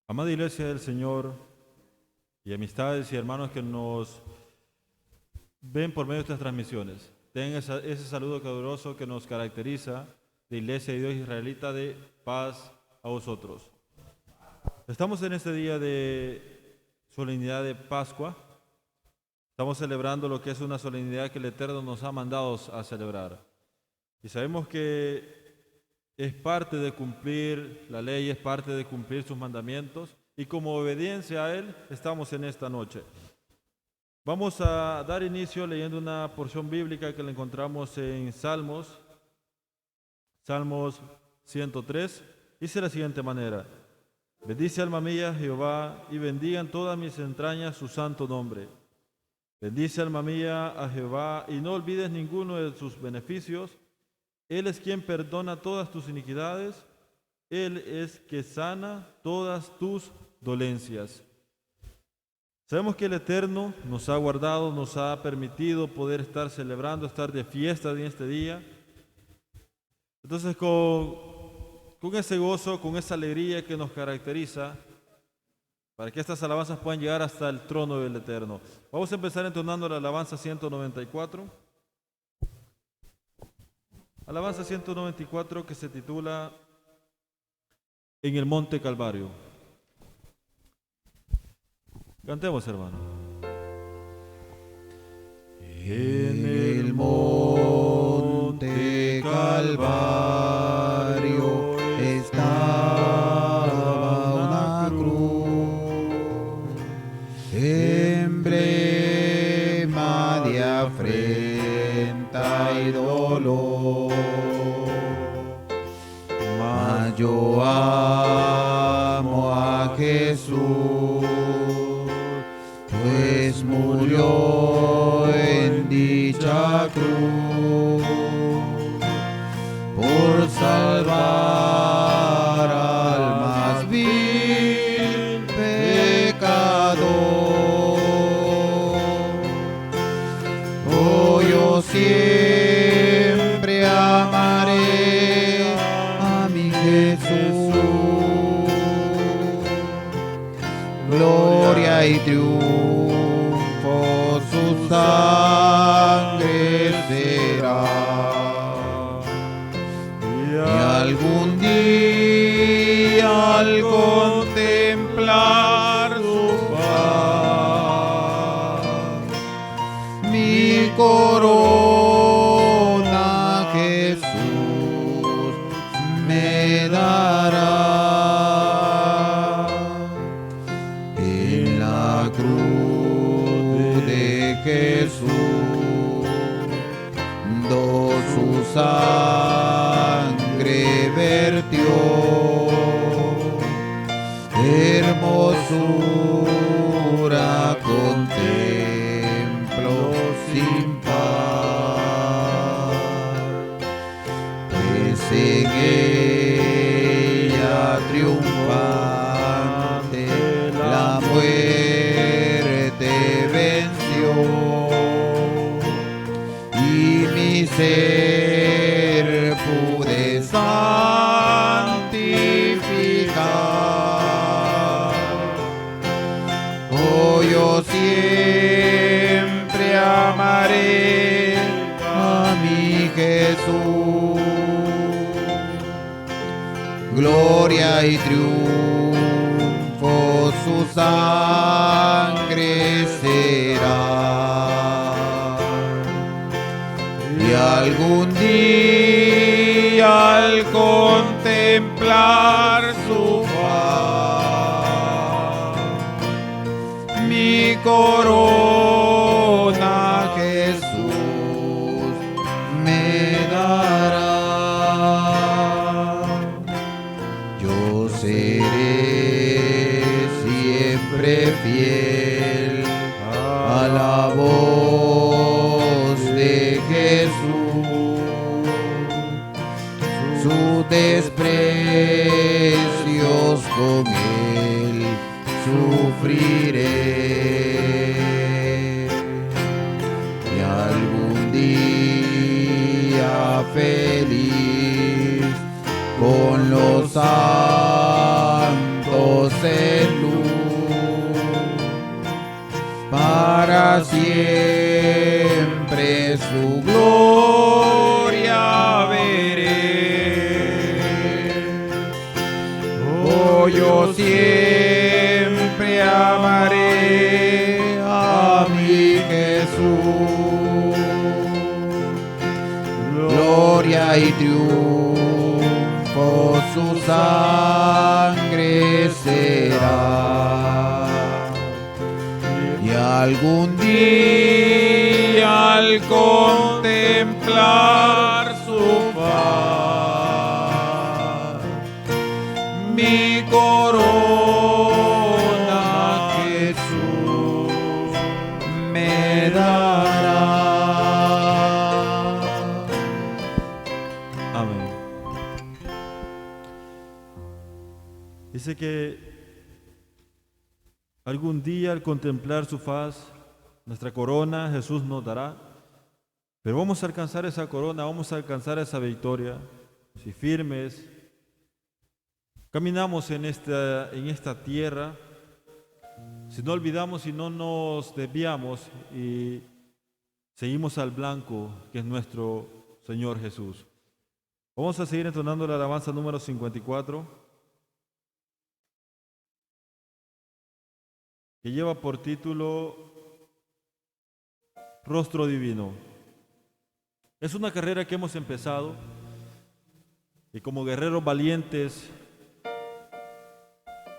Amada Iglesia del Señor y amistades y hermanos que nos ven por medio de estas transmisiones, tengan ese saludo caluroso que nos caracteriza de Iglesia de Dios Israelita, de paz a vosotros. Estamos en este día de solemnidad de Pascua. Estamos celebrando lo que es una solemnidad que el Eterno nos ha mandado a celebrar. Y sabemos que es parte de cumplir la ley, es parte de cumplir sus mandamientos, y como obediencia a Él estamos en esta noche. Vamos a dar inicio leyendo una porción bíblica que la encontramos en Salmos 103, dice de la siguiente manera: bendice alma mía Jehová, y bendigan todas mis entrañas su santo nombre. Bendice alma mía a Jehová, y no olvides ninguno de sus beneficios. Él es quien perdona todas tus iniquidades, Él es que sana todas tus dolencias. Sabemos que el Eterno nos ha guardado, nos ha permitido poder estar celebrando, estar de fiesta en este día. Entonces con ese gozo, con esa alegría que nos caracteriza, para que estas alabanzas puedan llegar hasta el trono del Eterno. Vamos a empezar entonando la alabanza 194. Alabanza 194, que se titula En el Monte Calvario. Cantemos, hermano. En el monte Calvario estaba una cruz, emblema de afrenta y dolor. Mas yo amo a Jesús, pues murió en dicha cruz por salvar al más vil pecador. Oh, yo siempre amaré a mi Jesús. Gloria y triunfo su sangre será, y algún día al contemplar su faz, mi corona Jesús me dará. En la cruz de Jesús do su sangre vertió, hermosura contemplo sin par, pues en ella triunfante la muerte venció, y mi ser pude santificar. Oh, yo siempre amaré a mi Jesús. Gloria y triunfo su sangre será, y algún día al contemplar su faz, mi corona Jesús me dará. Yo seré siempre fiel a la voz de Jesús, sus desprecios con él sufriré, y algún día feliz con los santos para siempre su gloria veré. Oh, yo siempre amaré a mi Jesús. Gloria y triunfo su sangre será. Y algún día al contemplar su faz, mi corona Jesús me dará. Amén. Dice que algún día al contemplar su faz, nuestra corona Jesús nos dará, pero vamos a alcanzar esa corona, vamos a alcanzar esa victoria, si firmes caminamos en esta tierra, si no olvidamos y no nos desviamos y seguimos al blanco que es nuestro Señor Jesús. Vamos a seguir entonando la alabanza número 54, que lleva por título Rostro Divino. Es una carrera que hemos empezado y como guerreros valientes,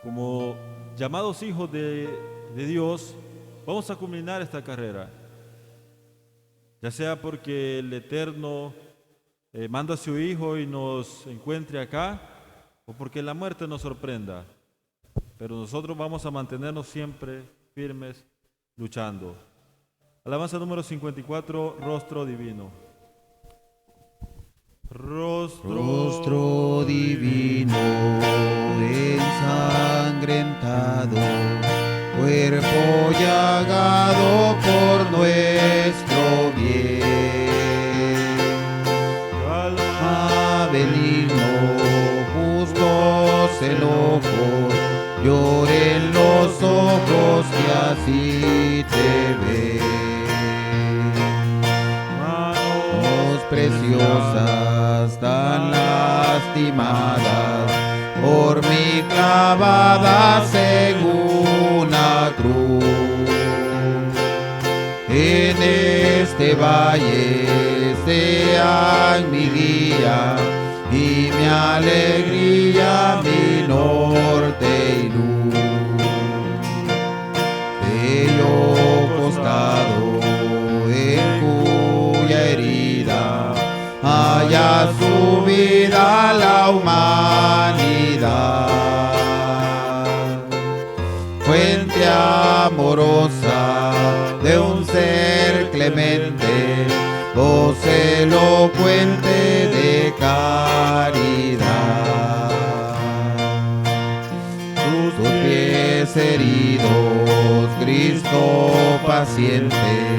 como llamados hijos de Dios, vamos a culminar esta carrera, ya sea porque el Eterno manda a su Hijo y nos encuentre acá, o porque la muerte nos sorprenda. Pero nosotros vamos a mantenernos siempre firmes, luchando. Alabanza número 54, Rostro Divino. Rostro divino, ensangrentado, cuerpo llagado por nuestro bien. A benigno, justos enojos, lloren los ojos que así te ven. Manos preciosas, tan lastimadas, por mí clavadas en una cruz. En este valle sean mi guía y mi alegría, mi norte y luz. Bello costado en cuya herida haya su vida la humanidad. Fuente amorosa de un ser clemente, voz elocuente de caridad. Sus pies heridos, Cristo paciente,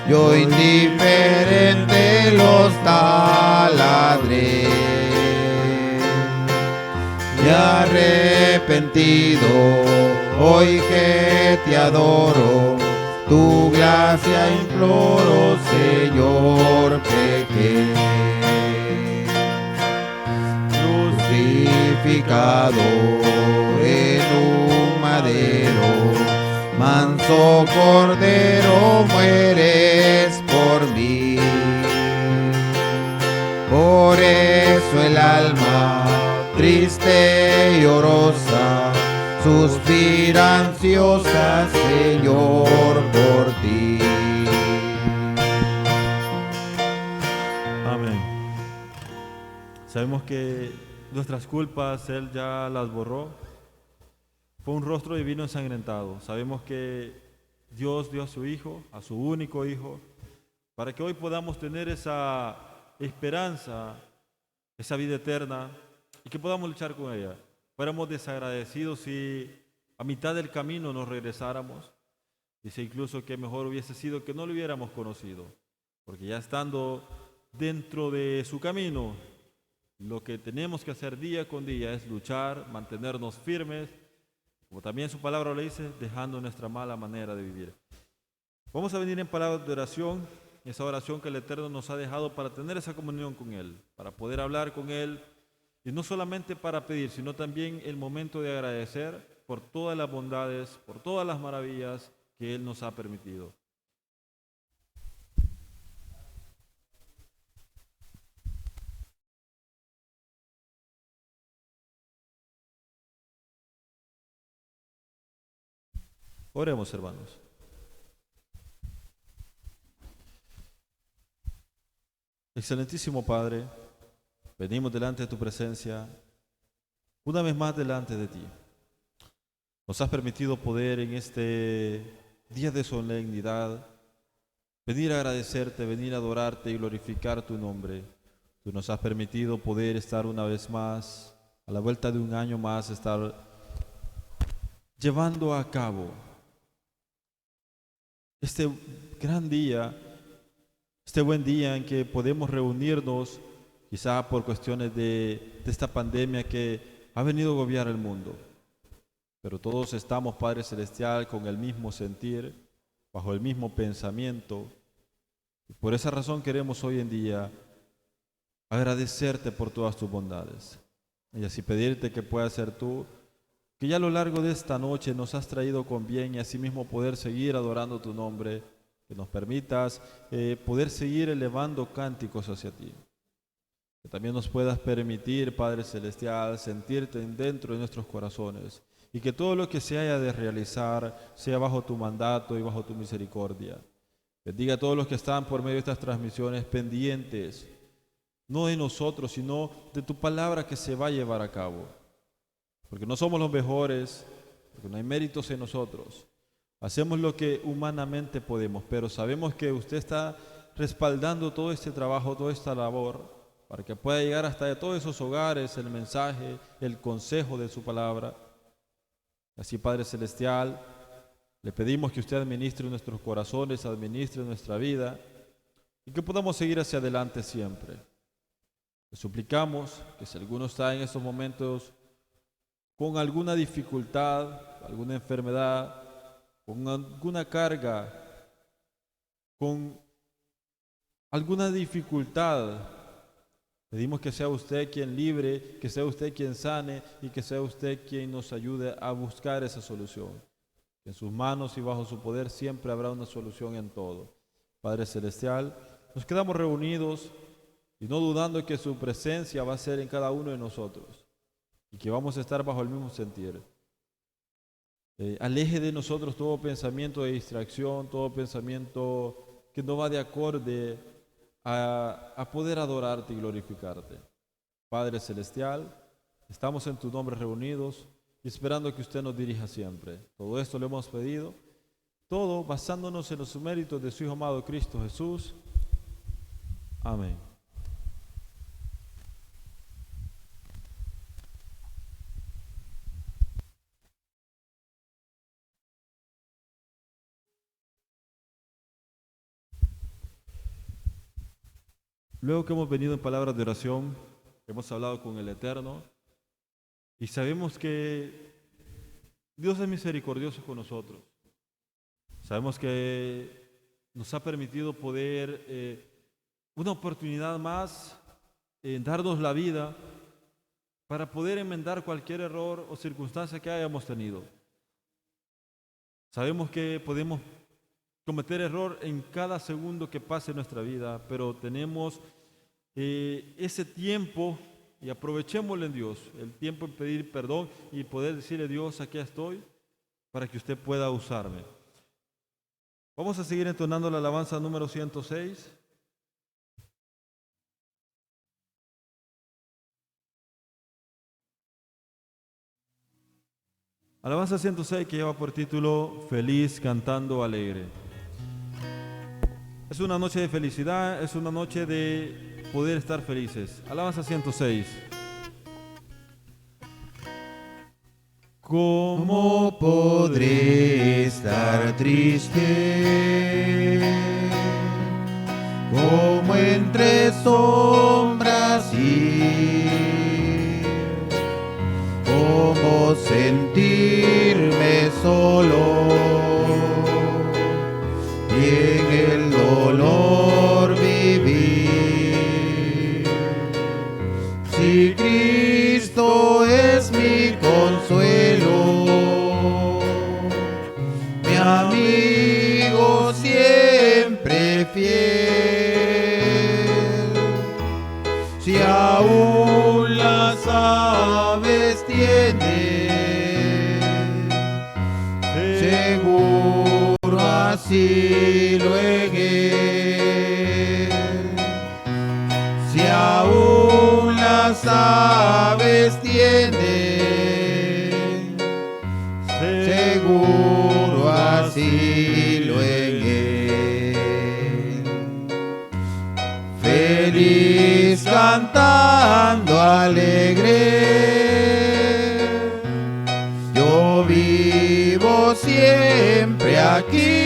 yo indiferente los taladré. Y arrepentido, hoy que te adoro, tu gracia imploro, Señor, pequé. Crucificado en un madero, manso cordero, mueres por mí. Por eso el alma triste y llorosa suspira ansiosa, Señor, por ti. Amén. Sabemos que nuestras culpas Él ya las borró. Fue un rostro divino ensangrentado. Sabemos que Dios dio a su Hijo, a su único Hijo, para que hoy podamos tener esa esperanza, esa vida eterna, y que podamos luchar con ella. Fuéramos desagradecidos si a mitad del camino nos regresáramos. Dice incluso que mejor hubiese sido que no lo hubiéramos conocido, porque ya estando dentro de su camino, lo que tenemos que hacer día con día es luchar, mantenernos firmes, como también su palabra le dice, dejando nuestra mala manera de vivir. Vamos a venir en palabras de oración, esa oración que el Eterno nos ha dejado para tener esa comunión con Él, para poder hablar con Él, y no solamente para pedir, sino también el momento de agradecer por todas las bondades, por todas las maravillas que Él nos ha permitido. Oremos, hermanos. Excelentísimo Padre, venimos delante de tu presencia, una vez más delante de ti. Nos has permitido poder en este día de solemnidad venir a agradecerte, venir a adorarte y glorificar tu nombre. Tú nos has permitido poder estar una vez más, a la vuelta de un año más, estar llevando a cabo este gran día, este buen día en que podemos reunirnos, quizá por cuestiones de esta pandemia que ha venido a agobiar el mundo. Pero todos estamos, Padre Celestial, con el mismo sentir, bajo el mismo pensamiento. Y por esa razón queremos hoy en día agradecerte por todas tus bondades. Y así pedirte que puedas ser tú, que ya a lo largo de esta noche nos has traído con bien y asimismo poder seguir adorando tu nombre, que nos permitas poder seguir elevando cánticos hacia ti. Que también nos puedas permitir, Padre Celestial, sentirte dentro de nuestros corazones y que todo lo que se haya de realizar sea bajo tu mandato y bajo tu misericordia. Bendiga a todos los que están por medio de estas transmisiones pendientes, no de nosotros, sino de tu palabra que se va a llevar a cabo. Porque no somos los mejores, porque no hay méritos en nosotros. Hacemos lo que humanamente podemos, pero sabemos que usted está respaldando todo este trabajo, toda esta labor, para que pueda llegar hasta todos esos hogares el mensaje, el consejo de su palabra. Así, Padre Celestial, le pedimos que usted administre nuestros corazones, administre nuestra vida y que podamos seguir hacia adelante siempre. Le suplicamos que si alguno está en estos momentos con alguna dificultad, alguna enfermedad, con alguna carga, con alguna dificultad, pedimos que sea usted quien libre, que sea usted quien sane y que sea usted quien nos ayude a buscar esa solución. En sus manos y bajo su poder siempre habrá una solución en todo. Padre Celestial, nos quedamos reunidos y no dudando que su presencia va a ser en cada uno de nosotros y que vamos a estar bajo el mismo sentir. Aleje de nosotros todo pensamiento de distracción, todo pensamiento que no va de acorde a poder adorarte y glorificarte. Padre Celestial, estamos en tu nombre reunidos y esperando que usted nos dirija siempre. Todo esto lo hemos pedido, todo basándonos en los méritos de su Hijo amado Cristo Jesús. Amén. Luego que hemos venido en palabras de oración, hemos hablado con el Eterno y sabemos que Dios es misericordioso con nosotros. Sabemos que nos ha permitido poder, una oportunidad más, darnos la vida para poder enmendar cualquier error o circunstancia que hayamos tenido. Sabemos que podemos cometer error en cada segundo que pase en nuestra vida, pero tenemos ese tiempo y aprovechémoslo en Dios, el tiempo en pedir perdón y poder decirle a Dios, aquí estoy, para que usted pueda usarme. Vamos a seguir entonando la alabanza número 106. Alabanza 106 que lleva por título Feliz cantando alegre. Es una noche de felicidad, es una noche de poder estar felices. Alabanza 106. ¿Cómo podré estar triste? Como entre sombras ir. ¿Cómo sentirme solo? Y asilo en él. Si aún las aves tienen seguro asilo en él, feliz cantando alegre, yo vivo siempre aquí.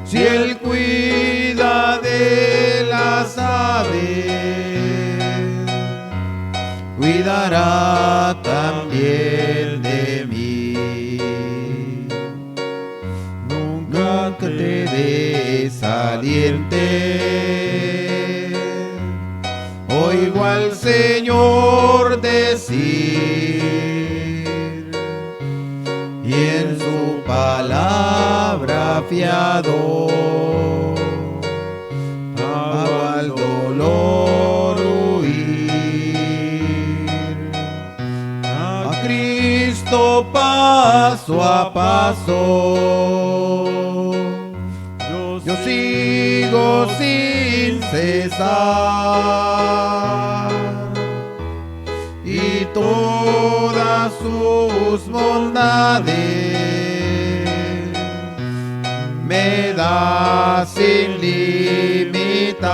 Si él cuida de las aves, cuidará también de mí. Nunca te desalientes. Oigo al Señor decir, y en su palabra fiado, hago al dolor huir. A Cristo paso a paso, yo sigo sin cesar, y todas sus bondades me da sin limitar,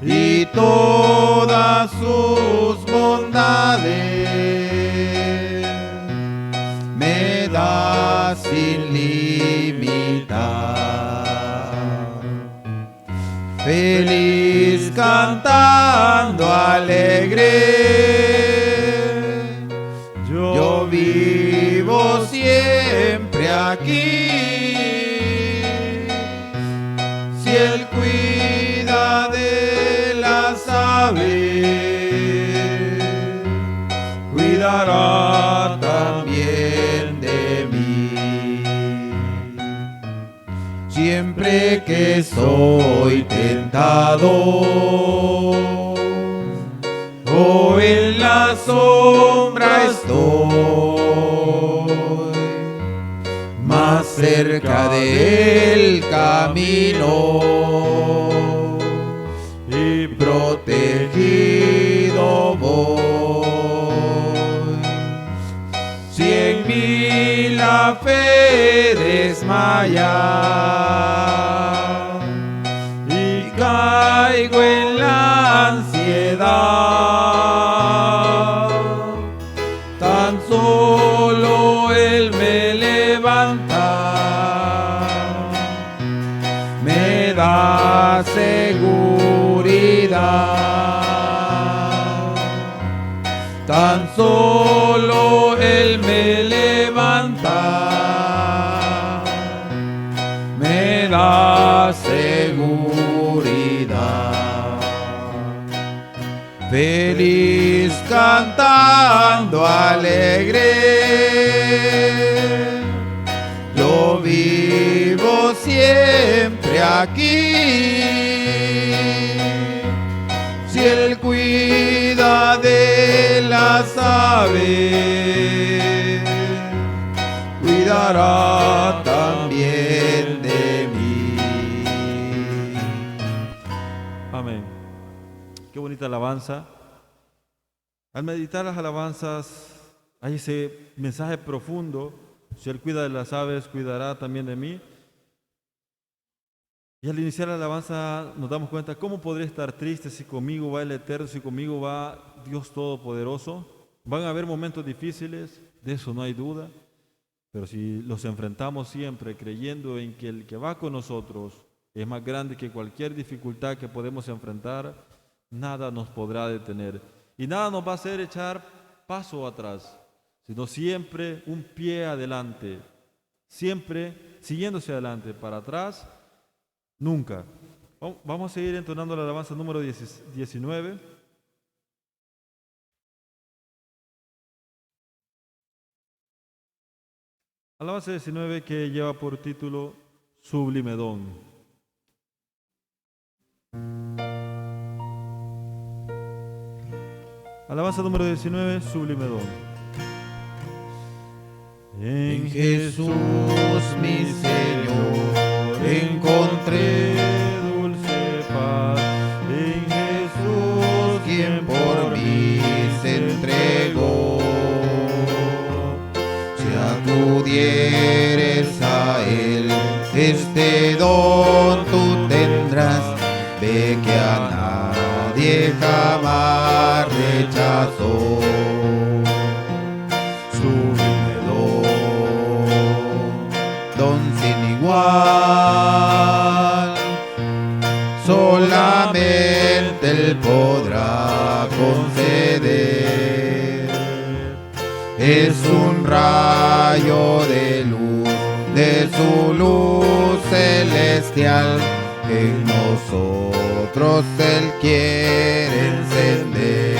y todas sus bondades me da sin limitar. Feliz cantando alegre, yo vivo siempre aquí. Si él cuida de las aves, cuidará también de mí. Siempre que soy tentado o en la sombra estoy, más cerca del camino y protegido voy. Si en mí la fe desmaya y caigo en la ansiedad, tan solo Él me levanta, me da seguridad. Tan solo Él me levanta, me da seguridad. Feliz cantando alegre, yo vivo siempre aquí. Si él cuida de las aves, cuidará también de mí. Amén. Qué bonita alabanza. Al meditar las alabanzas hay ese mensaje profundo. Si él cuida de las aves, cuidará también de mí. Y al iniciar la alabanza nos damos cuenta cómo podré estar triste si conmigo va el Eterno, si conmigo va Dios Todopoderoso. Van a haber momentos difíciles, de eso no hay duda, pero si los enfrentamos siempre creyendo en que el que va con nosotros es más grande que cualquier dificultad que podemos enfrentar, nada nos podrá detener. Y nada nos va a hacer echar paso atrás, sino siempre un pie adelante, siempre siguiéndose adelante, para atrás nunca. Vamos a seguir entonando la alabanza número 19. Alabanza 19 que lleva por título Sublime Don. Alabanza número 19, Sublime Don. En Jesús mi Señor encontré dulce paz. En Jesús quien por mí se entregó. Si acudieres a Él, este don tú tendrás. Ve que a nadie jamás rechazó. Sublime don sin igual, solamente Él podrá conceder. Es un rayo de luz, de su luz celestial, en nosotros Él quiere encender.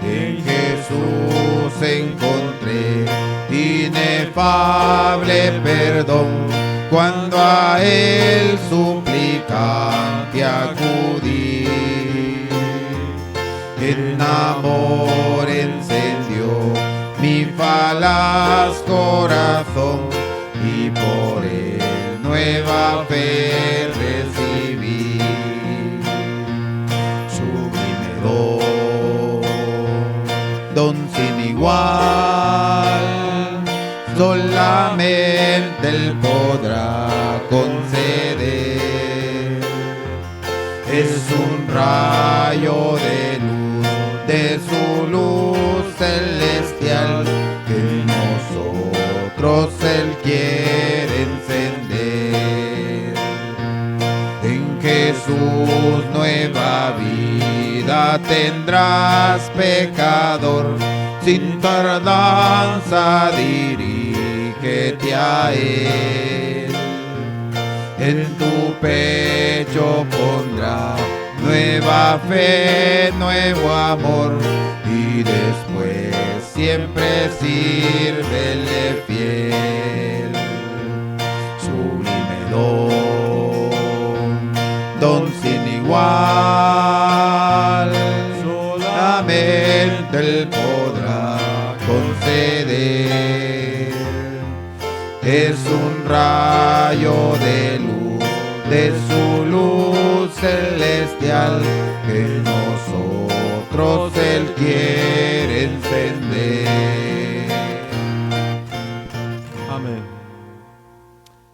En Jesús encontré inefable perdón, cuando a Él suplicante acudí. En amor encendió mi falaz corazón, y por Él nueva fe recibí. Sublime don sin igual, solamente Él podrá conceder. Es un rayo de luz, de su luz celestial, que en nosotros Él quiere encender. En Jesús nueva vida tendrás, pecador, sin tardanza dirígete a Él. En tu pecho pondrá nueva fe, nuevo amor, y después siempre sírvele fiel. Sublime don sin igual, solamente Él podrá conceder. Es un rayo de luz, de su luz celestial, que en nosotros Él quiere encender. Amén.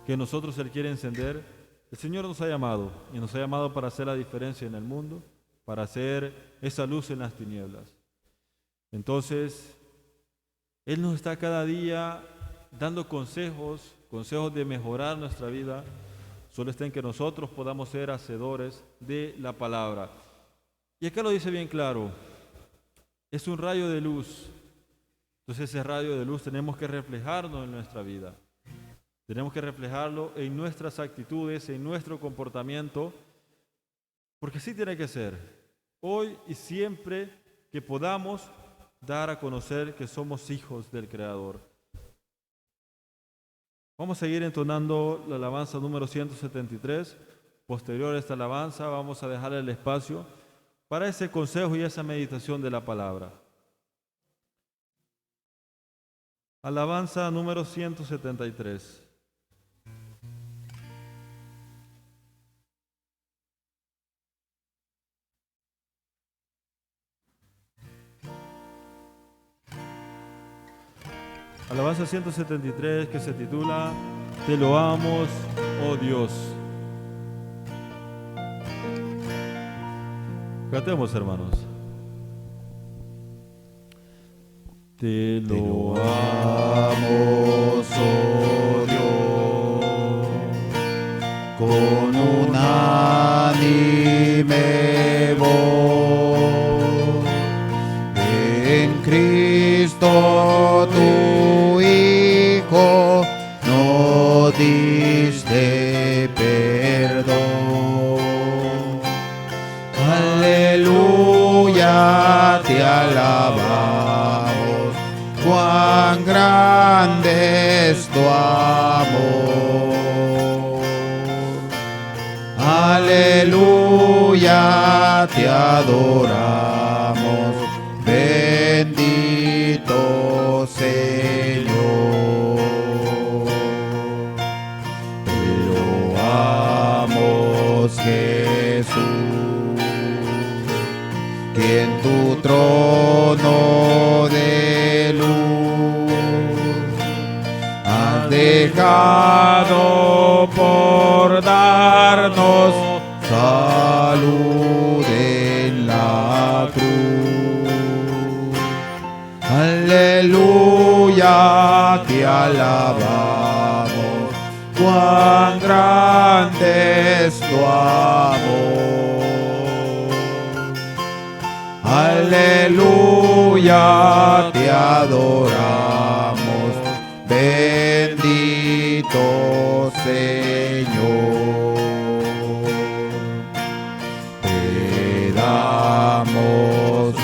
Que nosotros Él quiere encender. El Señor nos ha llamado, y nos ha llamado para hacer la diferencia en el mundo, para hacer esa luz en las tinieblas. Entonces, Él nos está cada día dando consejos de mejorar nuestra vida. Solo está en que nosotros podamos ser hacedores de la palabra. Y acá lo dice bien claro, es un rayo de luz. Entonces ese rayo de luz tenemos que reflejarlo en nuestra vida. Tenemos que reflejarlo en nuestras actitudes, en nuestro comportamiento, porque así tiene que ser. Hoy y siempre que podamos dar a conocer que somos hijos del Creador. Vamos a seguir entonando la alabanza número 173. Posterior a esta alabanza vamos a dejar el espacio para ese consejo y esa meditación de la palabra. Alabanza número 173. Alabanza 173, que se titula Te loamos, oh Dios. Cantemos, hermanos. Te loamos, oh Dios, con unánime voz. En Cristo tu Hijo nos diste perdón. Aleluya, te alabamos, cuán grande es tu amor. Aleluya, te adoramos, bendito sea. que en tu trono de luz has dejado por darnos salud en la cruz. Aleluya, te alabamos, cuán grande es tu amor. Aleluya, te adoramos, bendito Señor. Te damos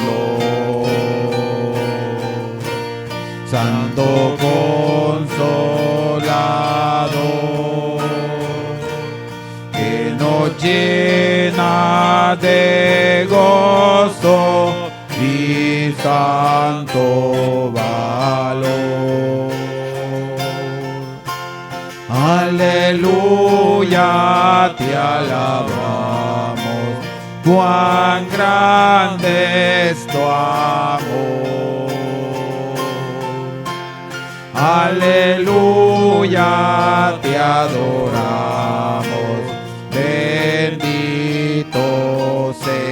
Santo Consolador, que nos llena de gozo y santo valor. Aleluya, te alabamos, cuán grande es tu amor. Aleluya, te adoramos, bendito Señor.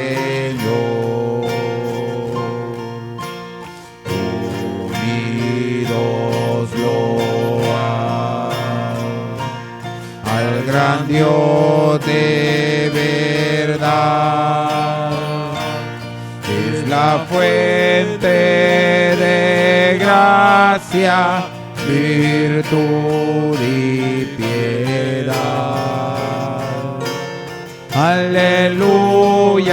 Unidos al gran Dios de verdad, es la fuente de gracia, virtud y piedad. Aleluya,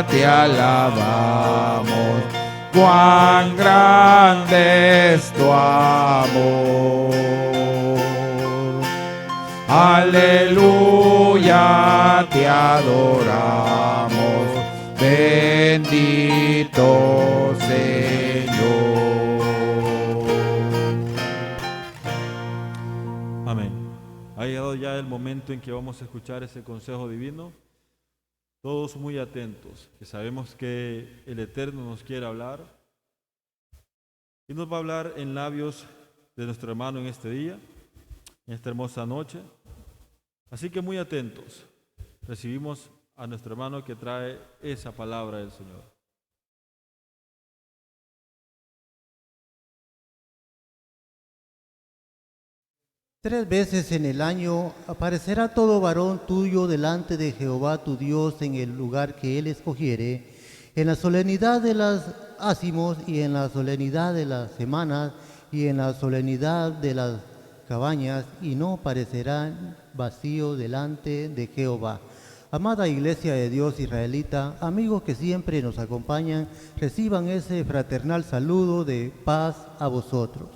te alabamos, cuán grande es tu amor. Aleluya, te adoramos, bendito Señor. Amén. Ha llegado ya el momento en que vamos a escuchar ese consejo divino. Todos muy atentos, que sabemos que el Eterno nos quiere hablar y nos va a hablar en labios de nuestro hermano en este día, en esta hermosa noche. Así que muy atentos, recibimos a nuestro hermano que trae esa palabra del Señor. Tres veces en el año aparecerá todo varón tuyo delante de Jehová tu Dios en el lugar que él escogiere, en la solemnidad de las ácimos y en la solemnidad de las semanas y en la solemnidad de las cabañas, y no parecerán vacío delante de Jehová. Amada Iglesia de Dios israelita, amigos que siempre nos acompañan, reciban ese fraternal saludo de paz a vosotros.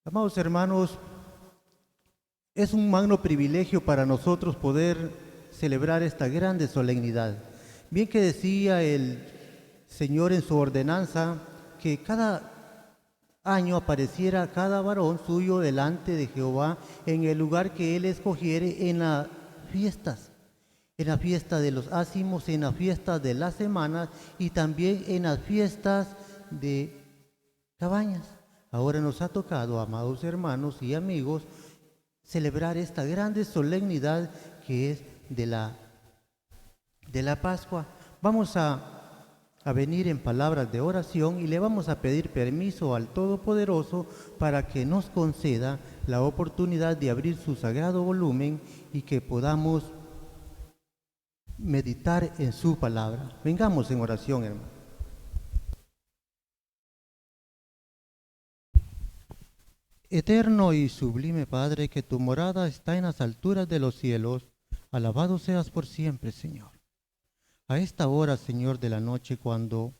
Amados hermanos, es un magno privilegio para nosotros poder celebrar esta grande solemnidad. Bien que decía el Señor en su ordenanza que cada año apareciera cada varón suyo delante de Jehová en el lugar que él escogiere en las fiestas, en la fiesta de los ácimos, en la fiesta de las semanas y también en las fiestas de cabañas. Ahora nos ha tocado, amados hermanos y amigos, celebrar esta grande solemnidad que es de la Pascua. Vamos a venir en palabras de oración y le vamos a pedir permiso al Todopoderoso para que nos conceda la oportunidad de abrir su sagrado volumen y que podamos meditar en su palabra. Vengamos en oración, hermano. Eterno y sublime Padre, que tu morada está en las alturas de los cielos, alabado seas por siempre, Señor. A esta hora, Señor, de la noche, cuando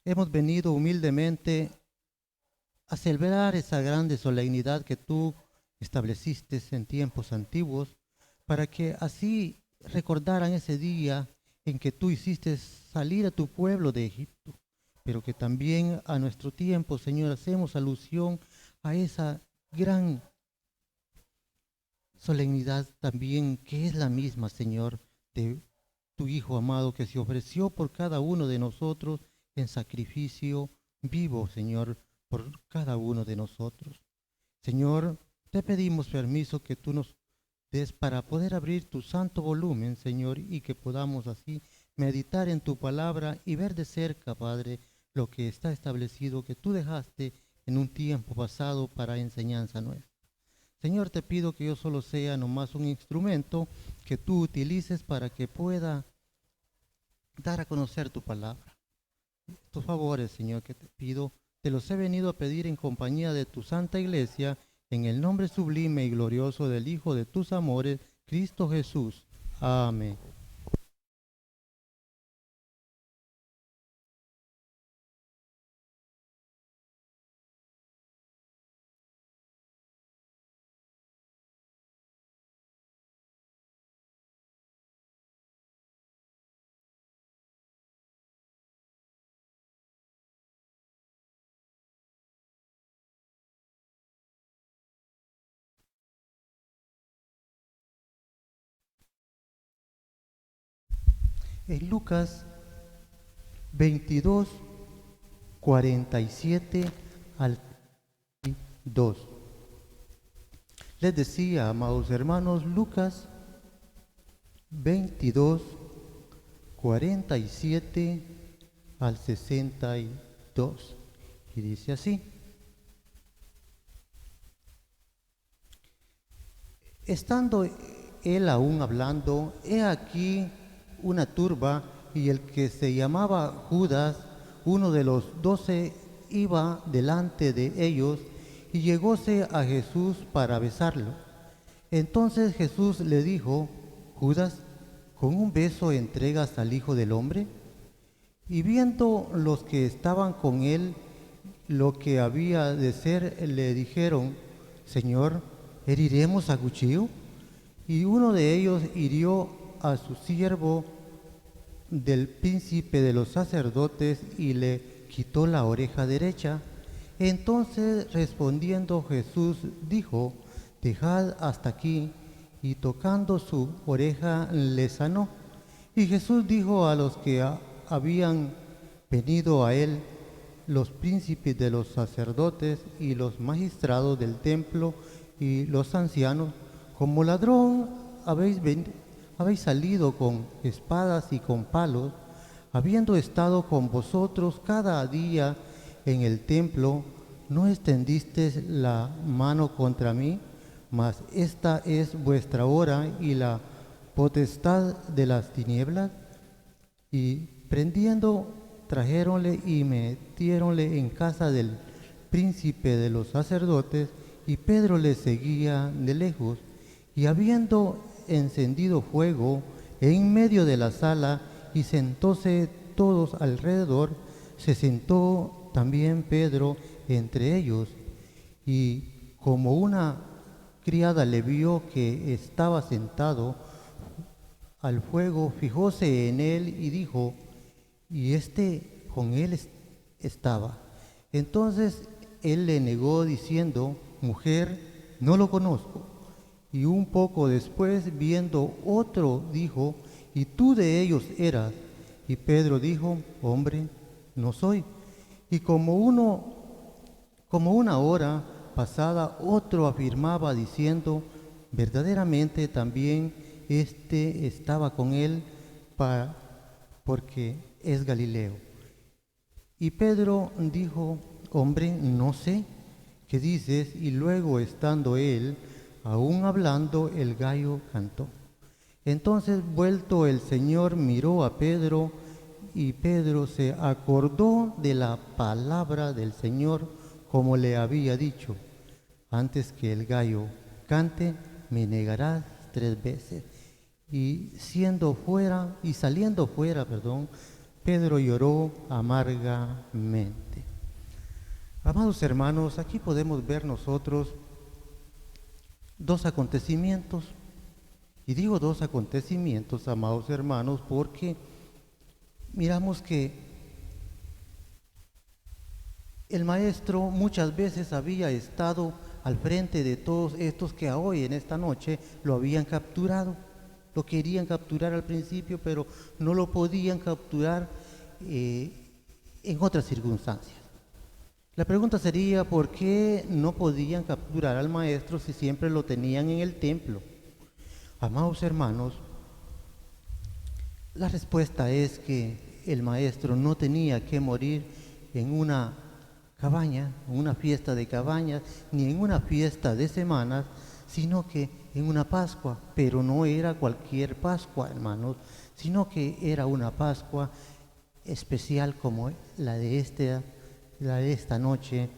hemos venido humildemente a celebrar esa grande solemnidad que tú estableciste en tiempos antiguos, para que así recordaran ese día en que tú hiciste salir a tu pueblo de Egipto, pero que también a nuestro tiempo, Señor, hacemos alusión a esa gran solemnidad también, que es la misma, Señor, de tu Hijo amado, que se ofreció por cada uno de nosotros en sacrificio vivo, Señor, por cada uno de nosotros. Señor, te pedimos permiso que tú nos des para poder abrir tu santo volumen, Señor, y que podamos así meditar en tu palabra y ver de cerca, Padre, lo que está establecido, que tú dejaste en un tiempo pasado para enseñanza nuestra. Señor, te pido que yo solo sea nomás un instrumento que tú utilices para que pueda dar a conocer tu palabra. Tus favores, Señor, que te pido, te los he venido a pedir en compañía de tu santa iglesia, en el nombre sublime y glorioso del Hijo de tus amores, Cristo Jesús. Amén. En Lucas 22, 47 al 2. Les decía, amados hermanos, Lucas 22, 47 al 62. Y dice así: estando él aún hablando, he aquí una turba, y el que se llamaba Judas, uno de los 12, iba delante de ellos, y llegóse a Jesús para besarlo. Entonces Jesús le dijo: Judas, ¿con un beso entregas al Hijo del Hombre? Y viendo los que estaban con él lo que había de ser, le dijeron: Señor, ¿heriremos a cuchillo? Y uno de ellos hirió a su siervo del príncipe de los sacerdotes y le quitó la oreja derecha. Entonces respondiendo Jesús dijo: dejad hasta aquí, y tocando su oreja le sanó. Y Jesús dijo a los que habían venido a él, los príncipes de los sacerdotes y los magistrados del templo y los ancianos: como ladrón habéis salido con espadas y con palos, habiendo estado con vosotros cada día en el templo, ¿no extendisteis la mano contra mí? Mas esta es vuestra hora y la potestad de las tinieblas. Y prendiendo, trajéronle y metiéronle en casa del príncipe de los sacerdotes, y Pedro le seguía de lejos. Y habiendo encendido fuego en medio de la sala, y sentóse todos alrededor, se sentó también Pedro entre ellos. Y como una criada le vio que estaba sentado al fuego, fijóse en él y dijo: y este con él estaba. Entonces él le negó diciendo: mujer, no lo conozco. Y un poco después, viendo otro, dijo: y tú de ellos eras. Y Pedro dijo: hombre, no soy. Y como una hora pasada, otro afirmaba diciendo: verdaderamente también este estaba con él, porque es Galileo. Y Pedro dijo: hombre, no sé qué dices. Y luego, estando él aún hablando, el gallo cantó. Entonces, vuelto el Señor, miró a Pedro, y Pedro se acordó de la palabra del Señor, como le había dicho: antes que el gallo cante, me negarás 3 veces. Y saliendo fuera, Pedro lloró amargamente. Amados hermanos, aquí podemos ver nosotros 2 acontecimientos. Y digo 2 acontecimientos, amados hermanos, porque miramos que el maestro muchas veces había estado al frente de todos estos que hoy en esta noche lo habían capturado. lo querían capturar al principio, pero no lo podían capturar en otras circunstancias. La pregunta sería, ¿por qué no podían capturar al maestro si siempre lo tenían en el templo? Amados hermanos, la respuesta es que el maestro no tenía que morir en una cabaña, en una fiesta de cabañas, ni en una fiesta de semanas, sino que en una Pascua. Pero no era cualquier Pascua, hermanos, sino que era una Pascua especial como la de esta noche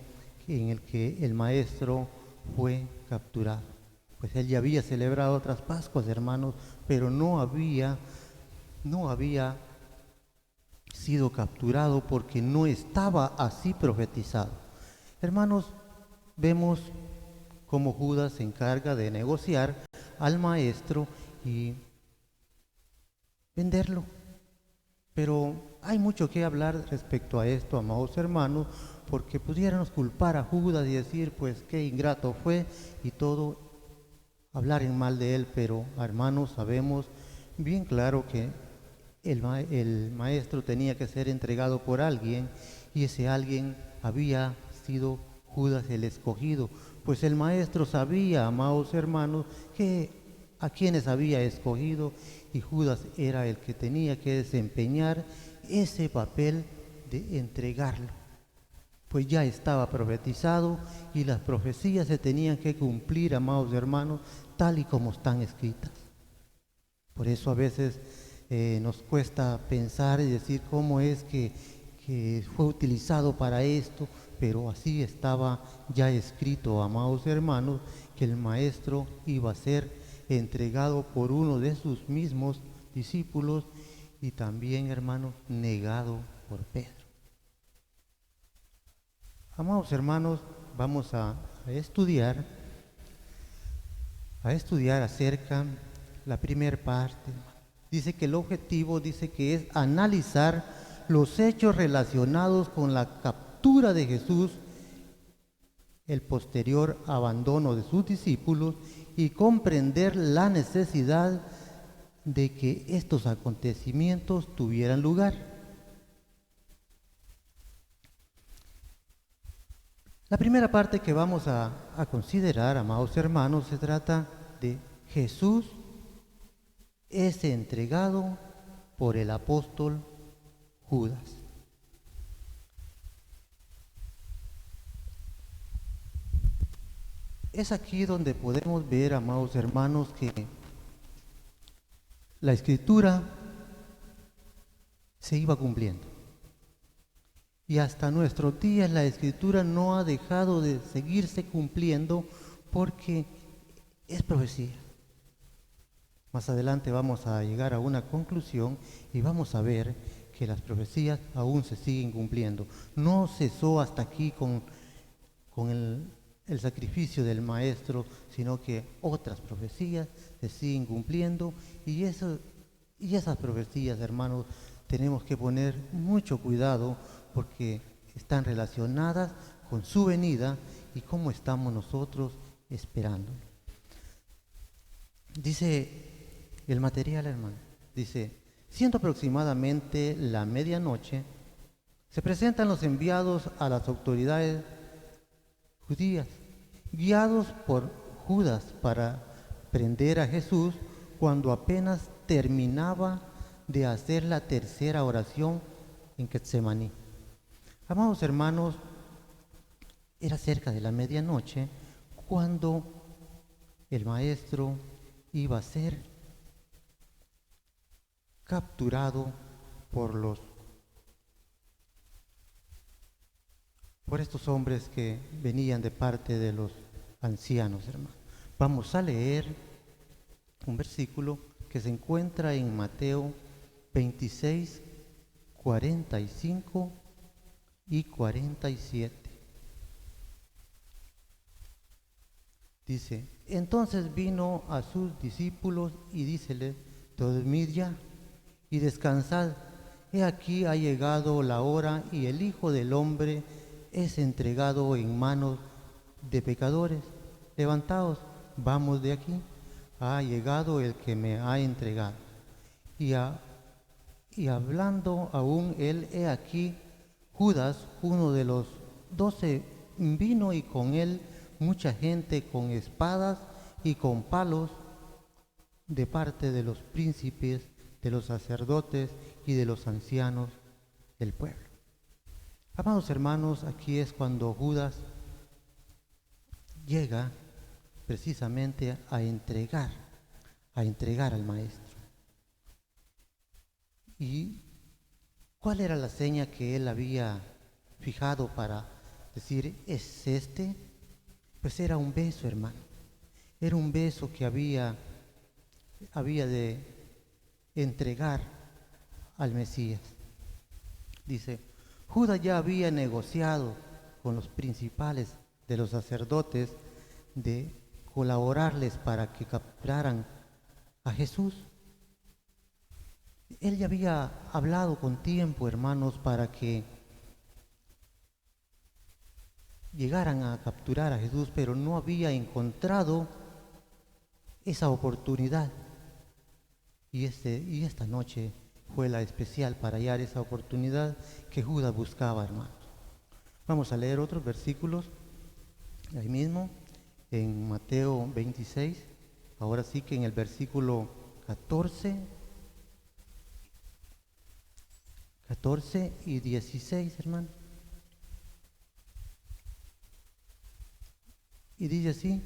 en el que el maestro fue capturado. Pues él ya había celebrado otras Pascuas, hermanos, pero no había sido capturado porque no estaba así profetizado. Hermanos, vemos cómo Judas se encarga de negociar al maestro y venderlo. Pero hay mucho que hablar respecto a esto, amados hermanos, porque pudiéramos culpar a Judas y decir, pues qué ingrato fue y todo, hablar en mal de él, pero hermanos, sabemos bien claro que el maestro tenía que ser entregado por alguien y ese alguien había sido Judas el escogido, pues el maestro sabía, amados hermanos, que a quienes había escogido y Judas era el que tenía que desempeñar ese papel de entregarlo, pues ya estaba profetizado y las profecías se tenían que cumplir, amados hermanos, tal y como están escritas. Por eso a veces nos cuesta pensar y decir cómo es que fue utilizado para esto, pero así estaba ya escrito, amados hermanos, que el maestro iba a ser entregado por uno de sus mismos discípulos y también, hermanos, negado por Pedro. Amados hermanos, vamos a estudiar acerca la primera parte. Dice que el objetivo, dice que es analizar los hechos relacionados con la captura de Jesús, el posterior abandono de sus discípulos y comprender la necesidad de que estos acontecimientos tuvieran lugar. La primera parte que vamos a considerar, amados hermanos, se trata de Jesús es entregado por el apóstol Judas. Es aquí donde podemos ver, amados hermanos, que la escritura se iba cumpliendo. Y hasta nuestros días la escritura no ha dejado de seguirse cumpliendo porque es profecía. Más adelante vamos a llegar a una conclusión y vamos a ver que las profecías aún se siguen cumpliendo. No cesó hasta aquí con el sacrificio del maestro, sino que otras profecías se siguen cumpliendo y esas profecías, hermanos, tenemos que poner mucho cuidado porque están relacionadas con su venida y cómo estamos nosotros esperando. Dice el material, hermano, dice, siendo aproximadamente la medianoche, se presentan los enviados a las autoridades judías, guiados por Judas para prender a Jesús cuando apenas terminaba de hacer la tercera oración en Getsemaní. Amados hermanos, era cerca de la medianoche cuando el maestro iba a ser capturado por estos hombres que venían de parte de los ancianos, hermanos. Vamos a leer un versículo que se encuentra en Mateo 26, 45 y 47. Dice, entonces vino a sus discípulos y díceles, dormid ya y descansad. He aquí ha llegado la hora y el Hijo del Hombre es entregado en manos de pecadores. Levantaos, vamos de aquí. ha llegado el que me ha entregado. Y hablando aún él, he aquí, Judas, uno de los 12, vino y con él mucha gente con espadas y con palos de parte de los príncipes, de los sacerdotes y de los ancianos del pueblo. Amados hermanos, aquí es cuando Judas llega precisamente a entregar al maestro. ¿Y cuál era la seña que él había fijado para decir, es este? Pues era un beso, hermano. Era un beso que había de entregar al Mesías. Dice, Judas ya había negociado con los principales de los sacerdotes de colaborarles para que capturaran a Jesús. Él ya había hablado con tiempo, hermanos, para que llegaran a capturar a Jesús, pero no había encontrado esa oportunidad. Y esta noche fue la especial para hallar esa oportunidad que Judas buscaba, hermanos. Vamos a leer otros versículos, ahí mismo, en Mateo 26, ahora sí que en el versículo 14 y 16, hermano. Y dice así,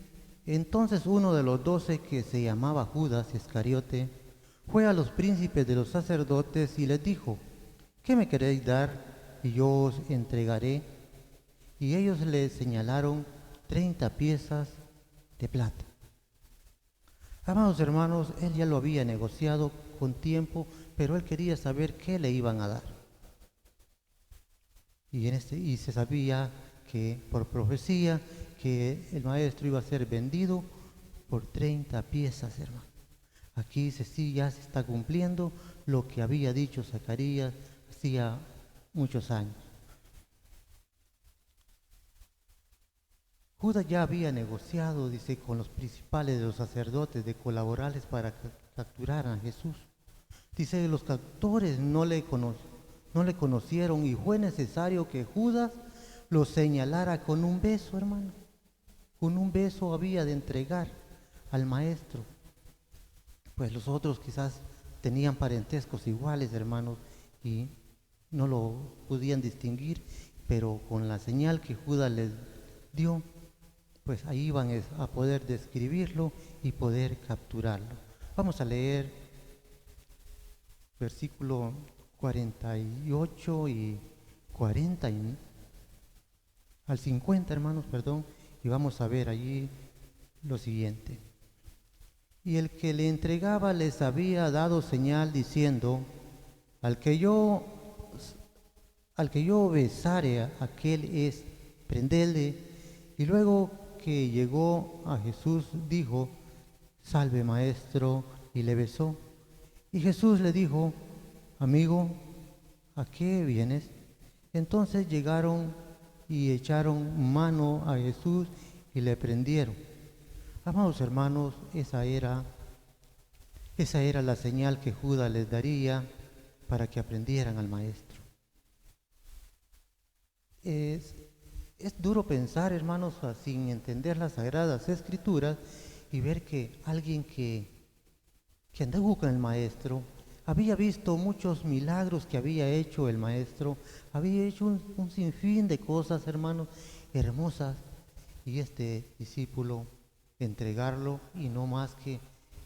entonces uno de los 12 que se llamaba Judas Iscariote fue a los príncipes de los sacerdotes y les dijo, ¿qué me queréis dar y yo os entregaré? Y ellos le señalaron 30 piezas de plata. Amados hermanos, él ya lo había negociado con tiempo, pero él quería saber qué le iban a dar. Y se sabía que por profecía que el maestro iba a ser vendido por 30 piezas, hermano. Aquí sí ya se está cumpliendo lo que había dicho Zacarías hacía muchos años. Judas ya había negociado, dice, con los principales de los sacerdotes de colaborarles para que capturaran a Jesús. Dice, los captores no le conocieron y fue necesario que Judas lo señalara con un beso, hermano. Con un beso había de entregar al maestro. Pues los otros quizás tenían parentescos iguales, hermanos, y no lo podían distinguir, pero con la señal que Judas les dio, pues ahí iban a poder describirlo y poder capturarlo. Vamos a leer versículo 48 y 40 al 50, hermanos, perdón, y vamos a ver allí lo siguiente. Y el que le entregaba les había dado señal diciendo, al que yo besare, aquel es, prendele. Y luego que llegó a Jesús, dijo, salve maestro, y le besó. Y Jesús le dijo, amigo, ¿a qué vienes? Entonces llegaron y echaron mano a Jesús y le prendieron. Amados hermanos, esa era la señal que Judas les daría para que aprendieran al maestro. Es duro pensar, hermanos, sin entender las Sagradas Escrituras y ver que alguien que anduvo con el maestro había visto muchos milagros que había hecho el maestro, había hecho un sinfín de cosas, hermanos, hermosas, y este discípulo entregarlo y no más que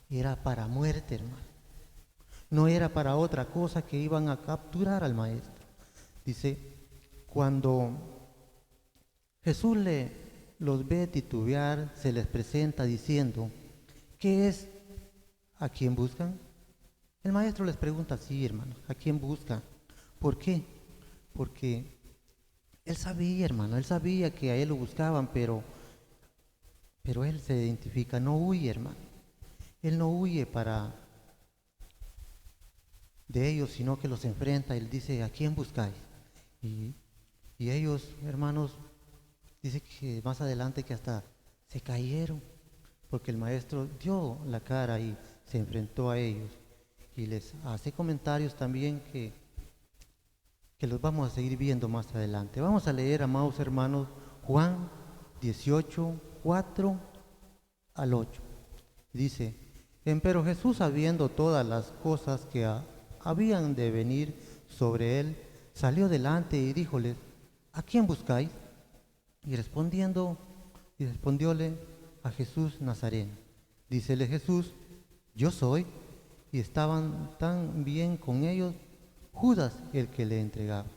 era para muerte, hermano. No era para otra cosa que iban a capturar al maestro. Dice, cuando Jesús los ve titubear, se les presenta diciendo, ¿qué es? ¿A quién buscan? El maestro les pregunta así, hermano, ¿a quién buscan? ¿Por qué? Porque él sabía, hermano, él sabía que a él lo buscaban, pero él se identifica, no huye, hermano. Él no huye de ellos, sino que los enfrenta. Él dice, ¿a quién buscáis? Y ellos, hermanos, dice que más adelante que hasta se cayeron, porque el maestro dio la cara y se enfrentó a ellos. Y les hace comentarios también que los vamos a seguir viendo más adelante. Vamos a leer, amados hermanos, Juan 18, 4 al 8. Dice, empero Jesús, sabiendo todas las cosas que habían de venir sobre él, salió delante y díjoles, ¿a quién buscáis? Y respondióle a Jesús Nazareno. Dícele Jesús, yo soy. Y estaban tan bien con ellos Judas, el que le entregaba.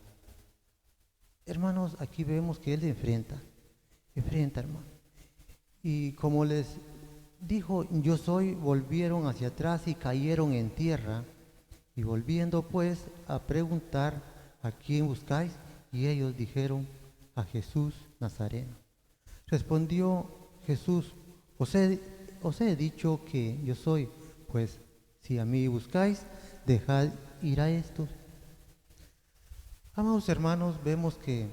Hermanos, aquí vemos que él enfrenta, hermano. Y como les dijo, yo soy, volvieron hacia atrás y cayeron en tierra. Y volviendo pues a preguntar, ¿a quién buscáis? Y ellos dijeron, a Jesús Nazareno. Respondió Jesús, os he dicho que yo soy, pues si a mí buscáis, dejad ir a estos. Amados hermanos, vemos que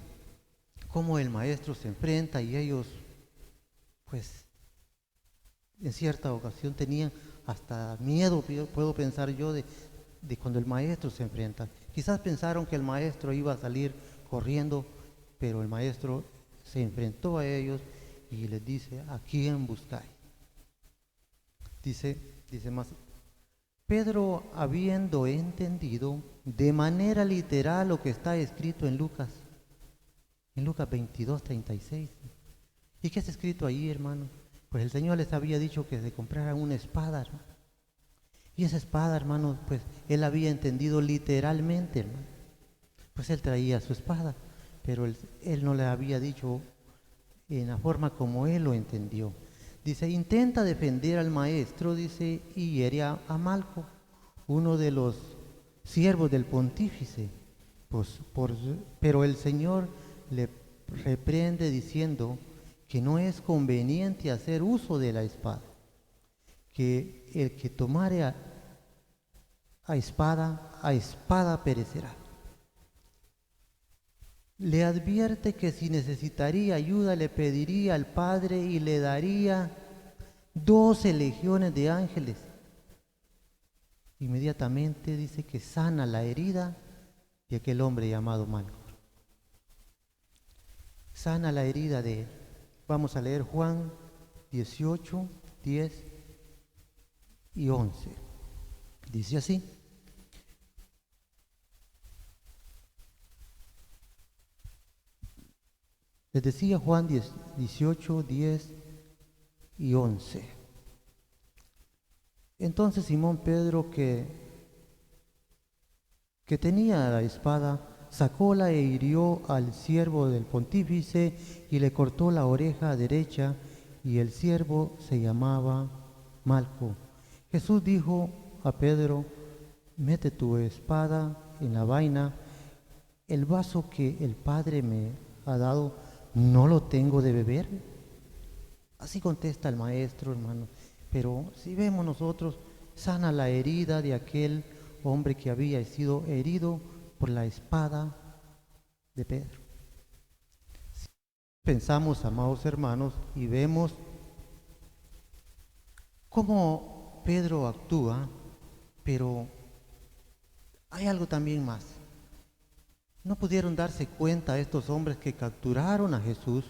como el maestro se enfrenta y ellos, pues, en cierta ocasión tenían hasta miedo, puedo pensar yo, de cuando el maestro se enfrenta. Quizás pensaron que el maestro iba a salir corriendo, pero el maestro se enfrentó a ellos y les dice, ¿a quién buscáis? Dice más, Pedro, habiendo entendido de manera literal lo que está escrito en Lucas 22, 36. ¿Y qué está escrito ahí, hermano? Pues el Señor les había dicho que se compraran una espada, hermano. Y esa espada, hermano, pues él había entendido literalmente, hermano. Pues él traía su espada, pero él no le había dicho en la forma como él lo entendió. Dice, intenta defender al maestro, dice, y hiere a Malco, uno de los siervos del pontífice. Pero el Señor le reprende diciendo que no es conveniente hacer uso de la espada, que el que tomare a espada perecerá. Le advierte que si necesitaría ayuda le pediría al Padre y le daría 12 legiones de ángeles. Inmediatamente dice que sana la herida de aquel hombre llamado Malco. Sana la herida de él. Vamos a leer Juan 18, 10 y 11. Dice así. Les decía Juan 18, 10 y 11. Entonces Simón Pedro, que tenía la espada, sacóla e hirió al siervo del pontífice y le cortó la oreja derecha, y el siervo se llamaba Malco. Jesús dijo a Pedro, mete tu espada en la vaina, el vaso que el Padre me ha dado, ¿no lo tengo de beber? Así contesta el maestro, hermano. Pero si vemos nosotros, sana la herida de aquel hombre que había sido herido por la espada de Pedro. Si pensamos, amados hermanos, y vemos cómo Pedro actúa, pero hay algo también más. No pudieron darse cuenta estos hombres que capturaron a Jesús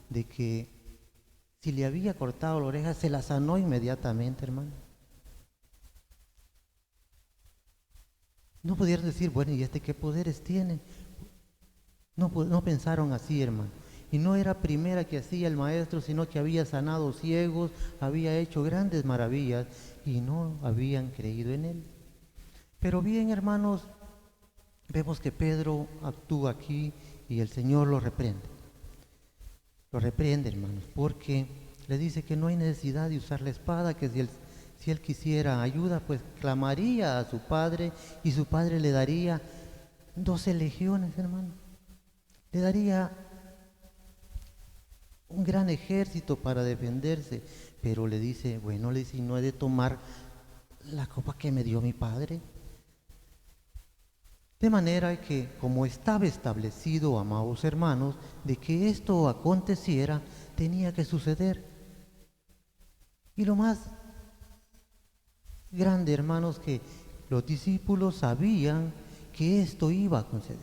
de que si le había cortado la oreja se la sanó inmediatamente, hermano. No pudieron decir, bueno, ¿y este qué poderes tiene? No pensaron así, hermano. Y no era primera que hacía el maestro, sino que había sanado ciegos, había hecho grandes maravillas y no habían creído en él. Pero bien, hermanos, vemos que Pedro actúa aquí y el Señor lo reprende. Lo reprende, hermanos, porque le dice que no hay necesidad de usar la espada, que si él quisiera ayuda, pues clamaría a su padre y su padre le daría 12 legiones, hermano. Le daría un gran ejército para defenderse, pero le dice, bueno, le dice, no he de tomar la copa que me dio mi padre. De manera que, como estaba establecido, amados hermanos, de que esto aconteciera, tenía que suceder. Y lo más grande, hermanos, que los discípulos sabían que esto iba a conceder.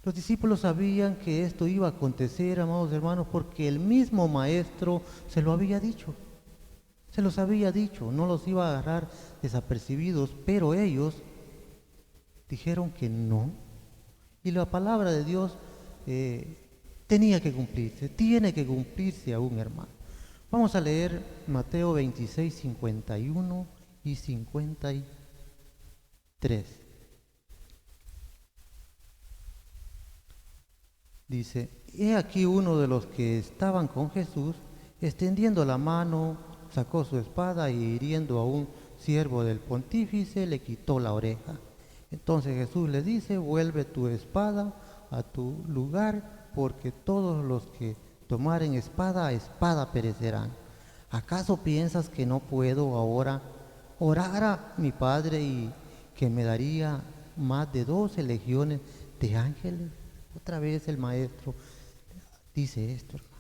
Los discípulos sabían que esto iba a acontecer, amados hermanos, porque el mismo maestro se lo había dicho. Se los había dicho, no los iba a agarrar desapercibidos, pero ellos dijeron que no. Y la palabra de Dios tenía que cumplirse, tiene que cumplirse aún, hermano. Vamos a leer Mateo 26, 51 y 53. Dice, he aquí uno de los que estaban con Jesús, extendiendo la mano, sacó su espada y hiriendo a un siervo del pontífice, le quitó la oreja. Entonces Jesús le dice, vuelve tu espada a tu lugar, porque todos los que tomaren espada, a espada perecerán. ¿Acaso piensas que no puedo ahora orar a mi Padre y que me daría más de 12 legiones de ángeles? Otra vez el maestro dice esto, hermano.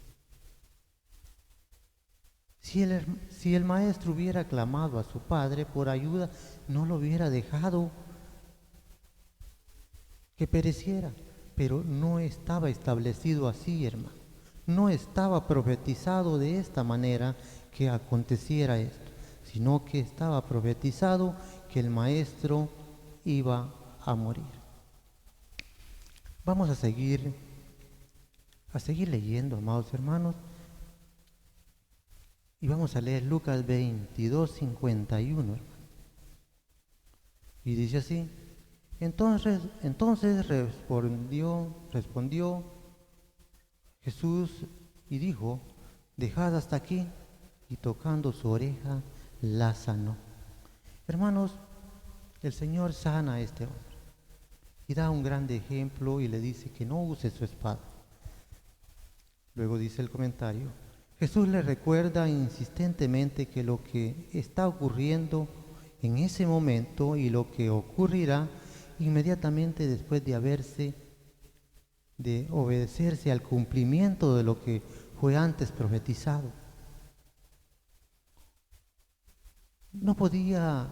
Si el maestro hubiera clamado a su Padre por ayuda, no lo hubiera dejado que pereciera, pero no estaba establecido así, hermano. No estaba profetizado de esta manera que aconteciera esto, sino que estaba profetizado que el maestro iba a morir. Vamos a seguir leyendo, amados hermanos, y vamos a leer Lucas 22, 51, hermano. Y dice así, entonces respondió Jesús y dijo, dejad hasta aquí, y tocando su oreja, la sanó. Hermanos, el Señor sana a este hombre y da un grande ejemplo y le dice que no use su espada. Luego dice el comentario, Jesús le recuerda insistentemente que lo que está ocurriendo en ese momento y lo que ocurrirá inmediatamente después de obedecerse al cumplimiento de lo que fue antes profetizado. No podía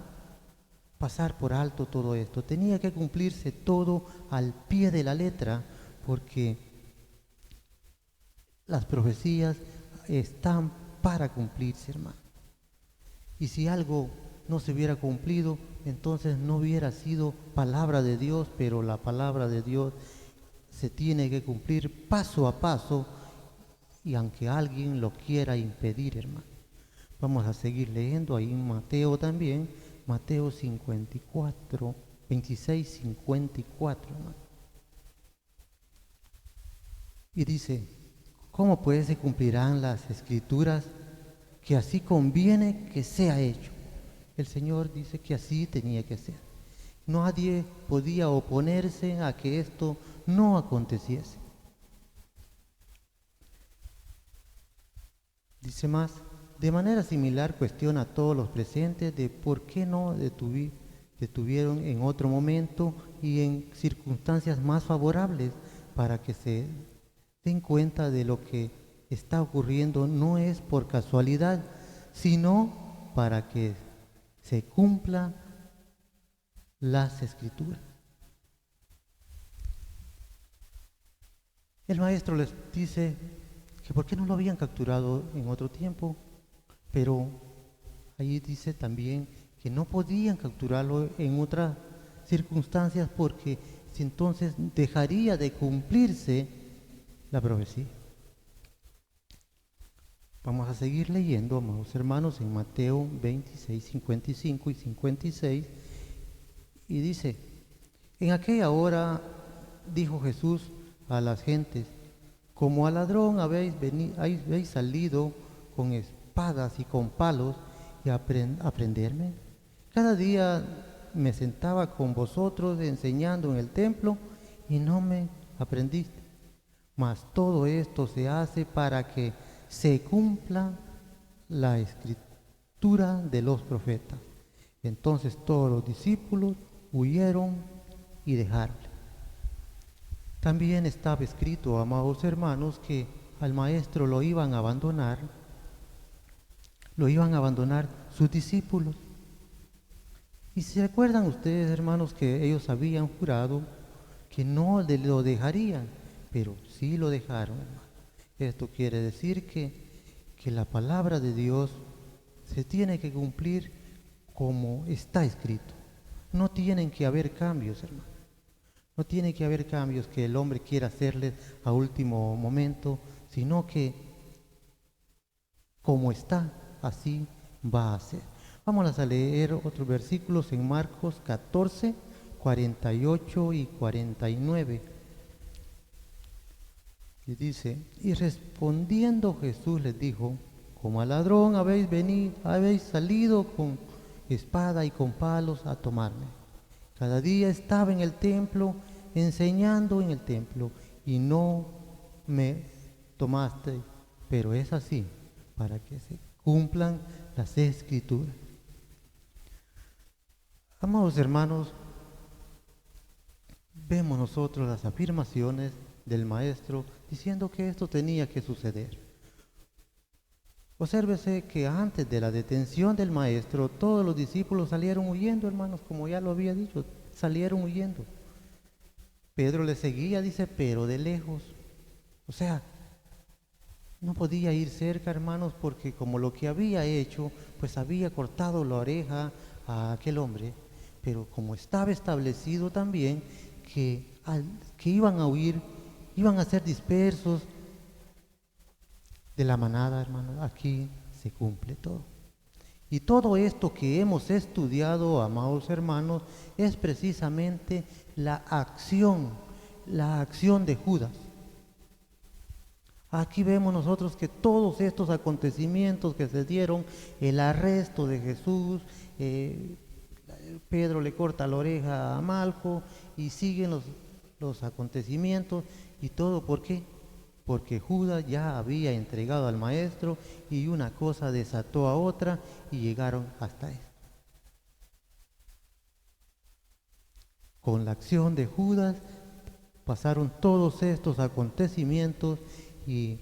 pasar por alto todo esto, tenía que cumplirse todo al pie de la letra, porque las profecías están para cumplirse, hermano. Y si algo no se hubiera cumplido, entonces no hubiera sido palabra de Dios, pero la palabra de Dios se tiene que cumplir paso a paso, y aunque alguien lo quiera impedir, hermano. Vamos a seguir leyendo ahí en Mateo también, Mateo 54, 26, 54, hermano. Y dice, ¿cómo pues se cumplirán las escrituras que así conviene que sea hecho? El Señor dice que así tenía que ser. Nadie podía oponerse a que esto no aconteciese. Dice más, de manera similar cuestiona a todos los presentes de por qué no detuvieron en otro momento y en circunstancias más favorables para que se den cuenta de lo que está ocurriendo no es por casualidad, sino para que se cumplan las escrituras. El maestro les dice que por qué no lo habían capturado en otro tiempo, pero ahí dice también que no podían capturarlo en otras circunstancias porque si entonces dejaría de cumplirse la profecía. Vamos a seguir leyendo, amados hermanos, en Mateo 26, 55 y 56, y dice, en aquella hora dijo Jesús a las gentes, como al ladrón habéis salido con espadas y con palos y a prenderme. Cada día me sentaba con vosotros enseñando en el templo y no me aprendiste. Mas todo esto se hace para que se cumpla la escritura de los profetas. Entonces todos los discípulos huyeron y dejaronle. También estaba escrito, amados hermanos, que al maestro lo iban a abandonar lo iban a abandonar sus discípulos. Y si recuerdan ustedes, hermanos, que ellos habían jurado que no lo dejarían, pero sí lo dejaron. Esto quiere decir que la palabra de Dios se tiene que cumplir como está escrito. No tienen que haber cambios, hermano. No tiene que haber cambios que el hombre quiera hacerles a último momento, sino que como está, así va a ser. Vamos a leer otros versículos en Marcos 14, 48 y 49. Y dice, y respondiendo Jesús les dijo, como al ladrón habéis salido con espada y con palos a tomarme. Cada día estaba en el templo, enseñando en el templo, y no me tomaste, pero es así, para que se cumplan las Escrituras. Amados hermanos, vemos nosotros las afirmaciones del Maestro diciendo que esto tenía que suceder. Obsérvese que antes de la detención del Maestro, todos los discípulos salieron huyendo, hermanos, como ya lo había dicho, salieron huyendo. Pedro le seguía, dice, pero de lejos. O sea, no podía ir cerca, hermanos, porque como lo que había hecho, pues había cortado la oreja a aquel hombre. Pero como estaba establecido también que iban a huir, iban a ser dispersos de la manada, hermano, aquí se cumple todo. Y todo esto que hemos estudiado, amados hermanos, es precisamente la acción de Judas. Aquí vemos nosotros que todos estos acontecimientos que se dieron, el arresto de Jesús, Pedro le corta la oreja a Malco y siguen los acontecimientos y todo, ¿por qué? Porque Judas ya había entregado al Maestro y una cosa desató a otra y llegaron hasta él. Con la acción de Judas pasaron todos estos acontecimientos y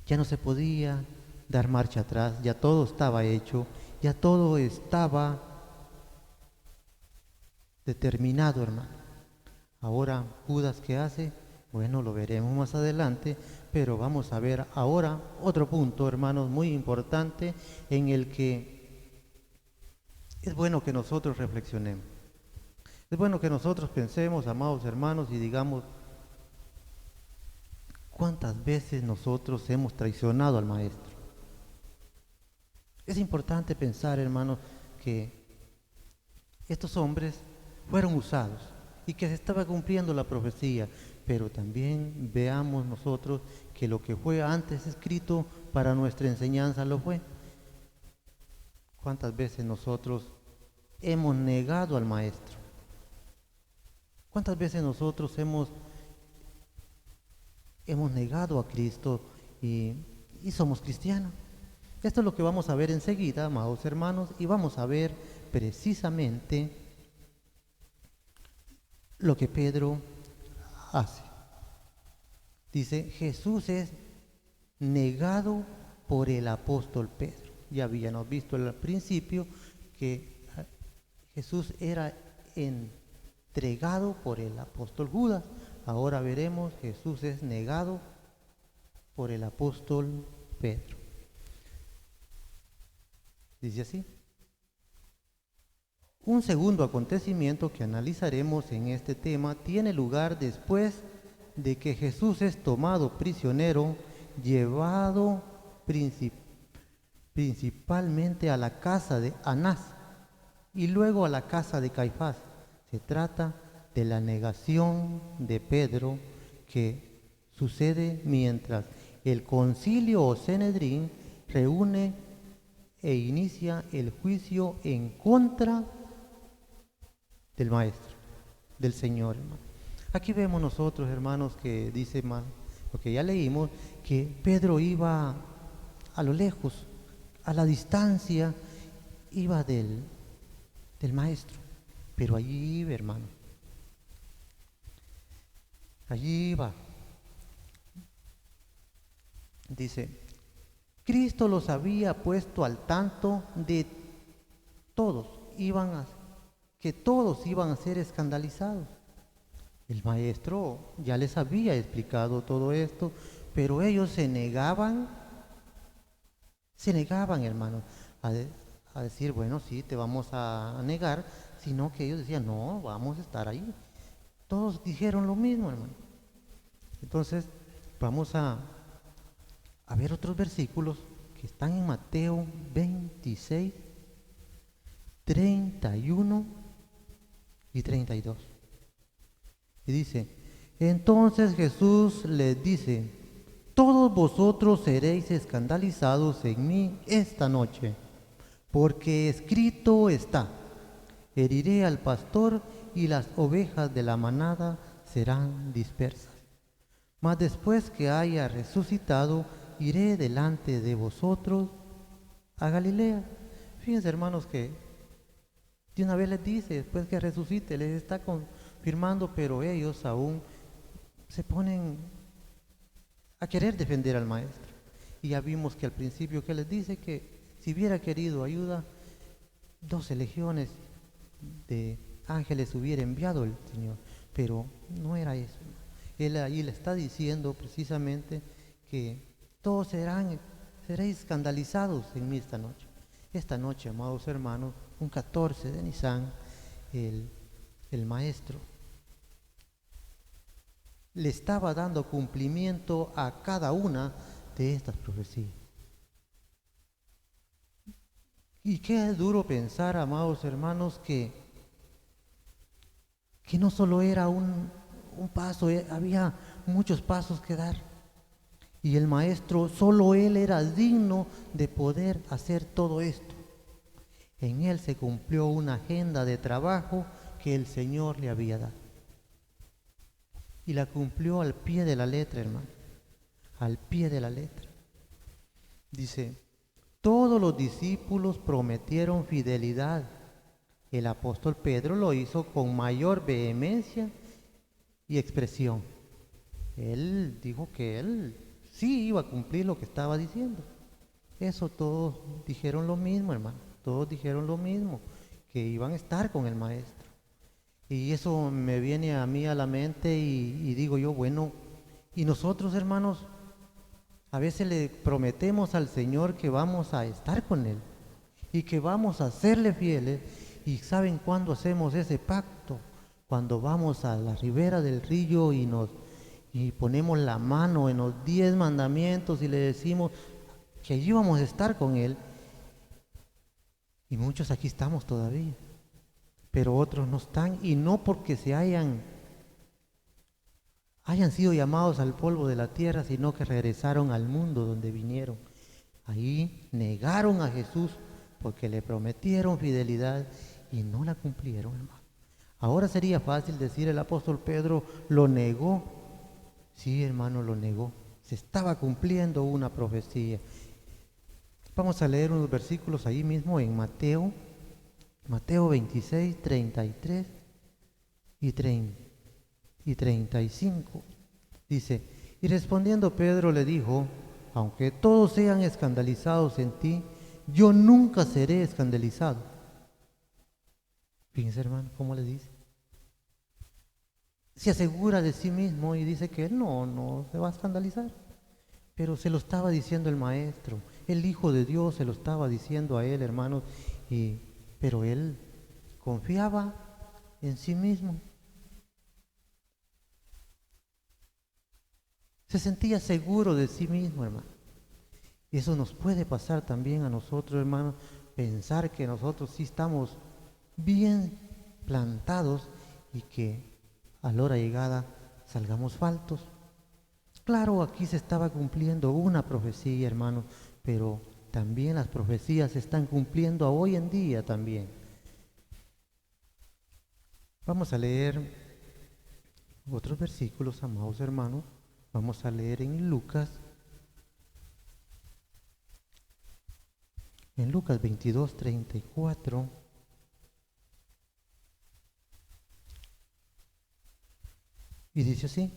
ya no se podía dar marcha atrás, ya todo estaba hecho, ya todo estaba determinado, hermano. Ahora, Judas, ¿qué hace? Bueno, lo veremos más adelante, pero vamos a ver ahora otro punto, hermanos, muy importante en el que es bueno que nosotros reflexionemos. Es bueno que nosotros pensemos, amados hermanos, y digamos, ¿cuántas veces nosotros hemos traicionado al Maestro? Es importante pensar, hermanos, que estos hombres fueron usados y que se estaba cumpliendo la profecía, pero también veamos nosotros que lo que fue antes escrito para nuestra enseñanza lo fue. ¿Cuántas veces nosotros hemos negado al Maestro? ¿Cuántas veces nosotros hemos negado a Cristo y somos cristianos? Esto es lo que vamos a ver enseguida, amados hermanos, y vamos a ver precisamente lo que Pedro hace. Dice, Jesús es negado por el apóstol Pedro. Ya habíamos visto al principio que Jesús era entregado por el apóstol Judas. Ahora veremos, Jesús es negado por el apóstol Pedro. Dice así. Un segundo acontecimiento que analizaremos en este tema tiene lugar después de que Jesús es tomado prisionero, llevado principalmente a la casa de Anás y luego a la casa de Caifás. Se trata de la negación de Pedro que sucede mientras el concilio o Sanedrín reúne e inicia el juicio en contra del Maestro, del Señor, hermano. Aquí vemos nosotros, hermanos, que dice más, lo que ya leímos, que Pedro iba a lo lejos, a la distancia, iba del Maestro, pero allí iba, hermano. Allí iba. Dice Cristo los había puesto al tanto de todos, que todos iban a ser escandalizados. El maestro ya les había explicado todo esto, pero ellos se negaban, hermanos, a decir, bueno, sí, te vamos a negar, sino que ellos decían, no, vamos a estar ahí. Todos dijeron lo mismo, hermano. Entonces, vamos a ver otros versículos que están en Mateo 26, 31 y 32. Y dice, entonces Jesús les dice, todos vosotros seréis escandalizados en mí esta noche, porque escrito está, heriré al pastor y las ovejas de la manada serán dispersas. Mas después que haya resucitado, iré delante de vosotros a Galilea. Fíjense, hermanos, que de una vez les dice, después que resucite, les está confirmando, pero ellos aún se ponen a querer defender al maestro. Y ya vimos que al principio que les dice que si hubiera querido ayuda, 12 legiones de ángeles hubiera enviado el Señor, pero no era eso. Él ahí le está diciendo precisamente que todos seréis escandalizados en mí esta noche. Esta noche, amados hermanos, un 14 de Nisan, el maestro le estaba dando cumplimiento a cada una de estas profecías. Y qué duro pensar, amados hermanos, que no solo era un paso, había muchos pasos que dar. Y el maestro, solo él era digno de poder hacer todo esto. En él se cumplió una agenda de trabajo que el Señor le había dado. Y la cumplió al pie de la letra, hermano. Al pie de la letra. Dice, todos los discípulos prometieron fidelidad. El apóstol Pedro lo hizo con mayor vehemencia y expresión. Él dijo que él sí iba a cumplir lo que estaba diciendo. Eso todos dijeron lo mismo, hermano. Todos dijeron lo mismo, que iban a estar con el maestro. Y eso me viene a mí a la mente y digo yo, bueno, y nosotros, hermanos, a veces le prometemos al Señor que vamos a estar con Él y que vamos a serle fieles. ¿Y saben cuándo hacemos ese pacto? Cuando vamos a la ribera del río y ponemos la mano en los 10 mandamientos y le decimos que allí vamos a estar con Él. Y muchos aquí estamos todavía, pero otros no están, y no porque se hayan sido llamados al polvo de la tierra, sino que regresaron al mundo donde vinieron. Ahí negaron a Jesús porque le prometieron fidelidad y no la cumplieron, hermano. Ahora sería fácil decir, el apóstol Pedro lo negó. Sí, hermano, lo negó. Se estaba cumpliendo una profecía. Vamos a leer unos versículos ahí mismo en Mateo 26, 33 y 35. Dice, y respondiendo Pedro le dijo, aunque todos sean escandalizados en ti, yo nunca seré escandalizado. Fíjense, hermano, ¿cómo le dice? Se asegura de sí mismo y dice que él no se va a escandalizar. Pero se lo estaba diciendo el maestro, el Hijo de Dios se lo estaba diciendo a él, hermanos, pero él confiaba en sí mismo. Se sentía seguro de sí mismo, hermano. Y eso nos puede pasar también a nosotros, hermanos, pensar que nosotros sí estamos bien plantados y que a la hora llegada salgamos faltos. Claro, aquí se estaba cumpliendo una profecía, hermano, pero también las profecías se están cumpliendo hoy en día también. Vamos a leer otros versículos, amados hermanos. Vamos a leer en Lucas 22, 34. Y dice así,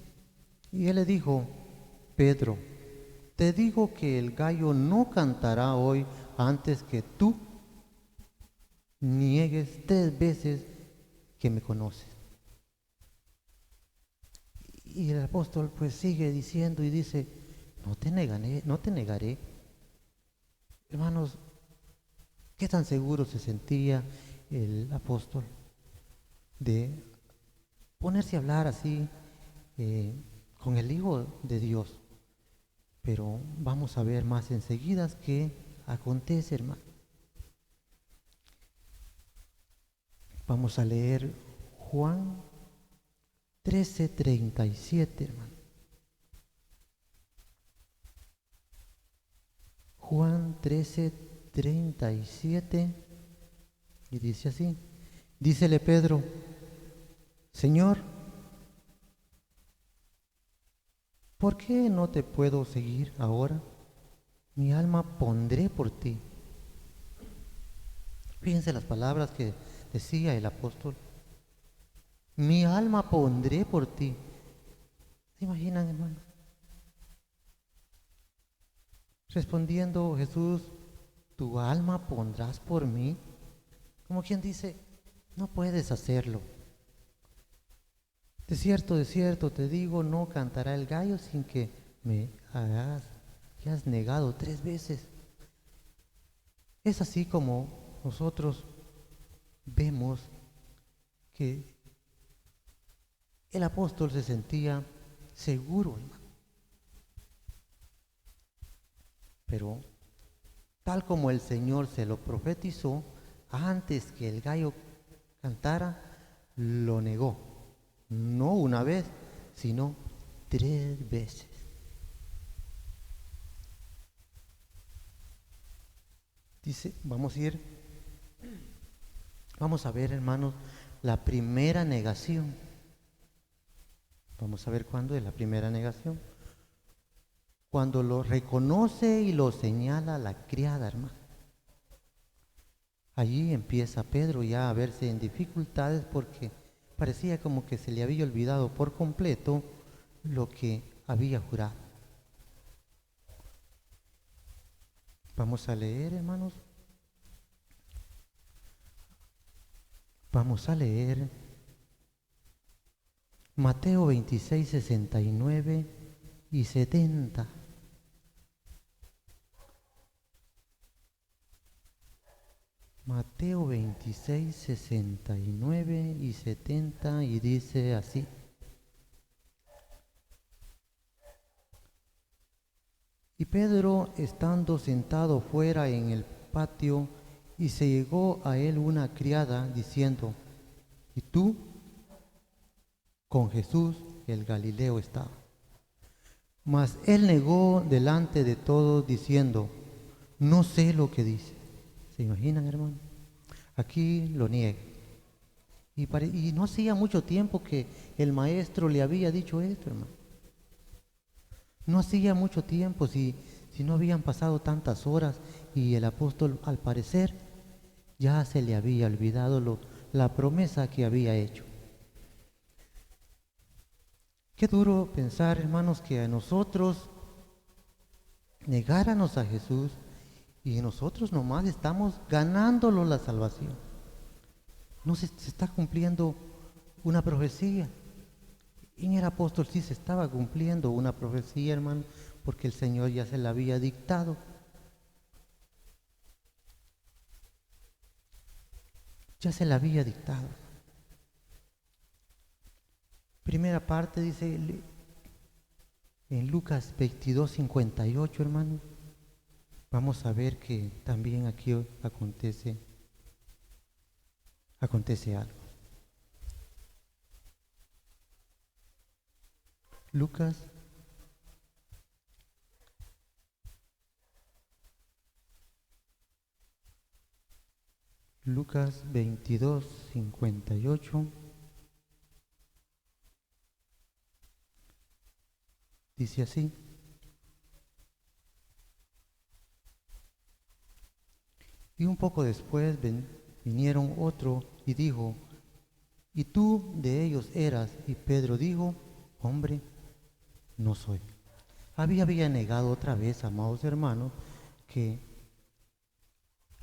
y él le dijo, Pedro, te digo que el gallo no cantará hoy antes que tú niegues 3 veces que me conoces. Y el apóstol pues sigue diciendo y dice, no te negaré, no te negaré. Hermanos, ¿qué tan seguro se sentía el apóstol de ponerse a hablar así con el Hijo de Dios? Pero vamos a ver más enseguida qué acontece, hermano. Vamos a leer Juan 13:37, hermano. Juan 13:37, y dice así, dícele Pedro, Señor, ¿por qué no te puedo seguir ahora? Mi alma pondré por ti. Fíjense las palabras que decía el apóstol. Mi alma pondré por ti. ¿Se imaginan, hermano? Respondiendo Jesús, ¿tu alma pondrás por mí? Como quien dice, no puedes hacerlo. De cierto, te digo, no cantará el gallo sin que me hayas negado 3 veces. Es así como nosotros vemos que el apóstol se sentía seguro, hermano. Pero tal como el Señor se lo profetizó, antes que el gallo cantara, lo negó. No una vez, sino 3 veces. Dice, vamos a ver, hermanos, la primera negación. Vamos a ver cuándo es la primera negación. Cuando lo reconoce y lo señala la criada, hermano. Allí empieza Pedro ya a verse en dificultades porque parecía como que se le había olvidado por completo lo que había jurado. Vamos a leer, hermanos. Vamos a leer Mateo 26, 69 y 70. Mateo 26, 69 y 70, y dice así. Y Pedro, estando sentado fuera en el patio, y se llegó a él una criada diciendo, ¿y tú? Con Jesús el Galileo estaba. Mas él negó delante de todos diciendo, no sé lo que dice. ¿Se imaginan, hermano? Aquí lo niega. Y no hacía mucho tiempo que el maestro le había dicho esto, hermano. No hacía mucho tiempo, si no habían pasado tantas horas, y el apóstol, al parecer, ya se le había olvidado la promesa que había hecho. Qué duro pensar, hermanos, que a nosotros negáramos a Jesús y nosotros nomás estamos ganándolo la salvación. No se está cumpliendo una profecía. En el apóstol sí se estaba cumpliendo una profecía, hermano, porque el Señor ya se la había dictado. Ya se la había dictado. Primera parte dice en Lucas 22, 58, hermano. Vamos a ver que también aquí acontece algo. Lucas 22, 58. Dice así. Y un poco después vinieron otro y dijo, ¿y tú de ellos eras? Y Pedro dijo, hombre, no soy. había negado otra vez, amados hermanos, que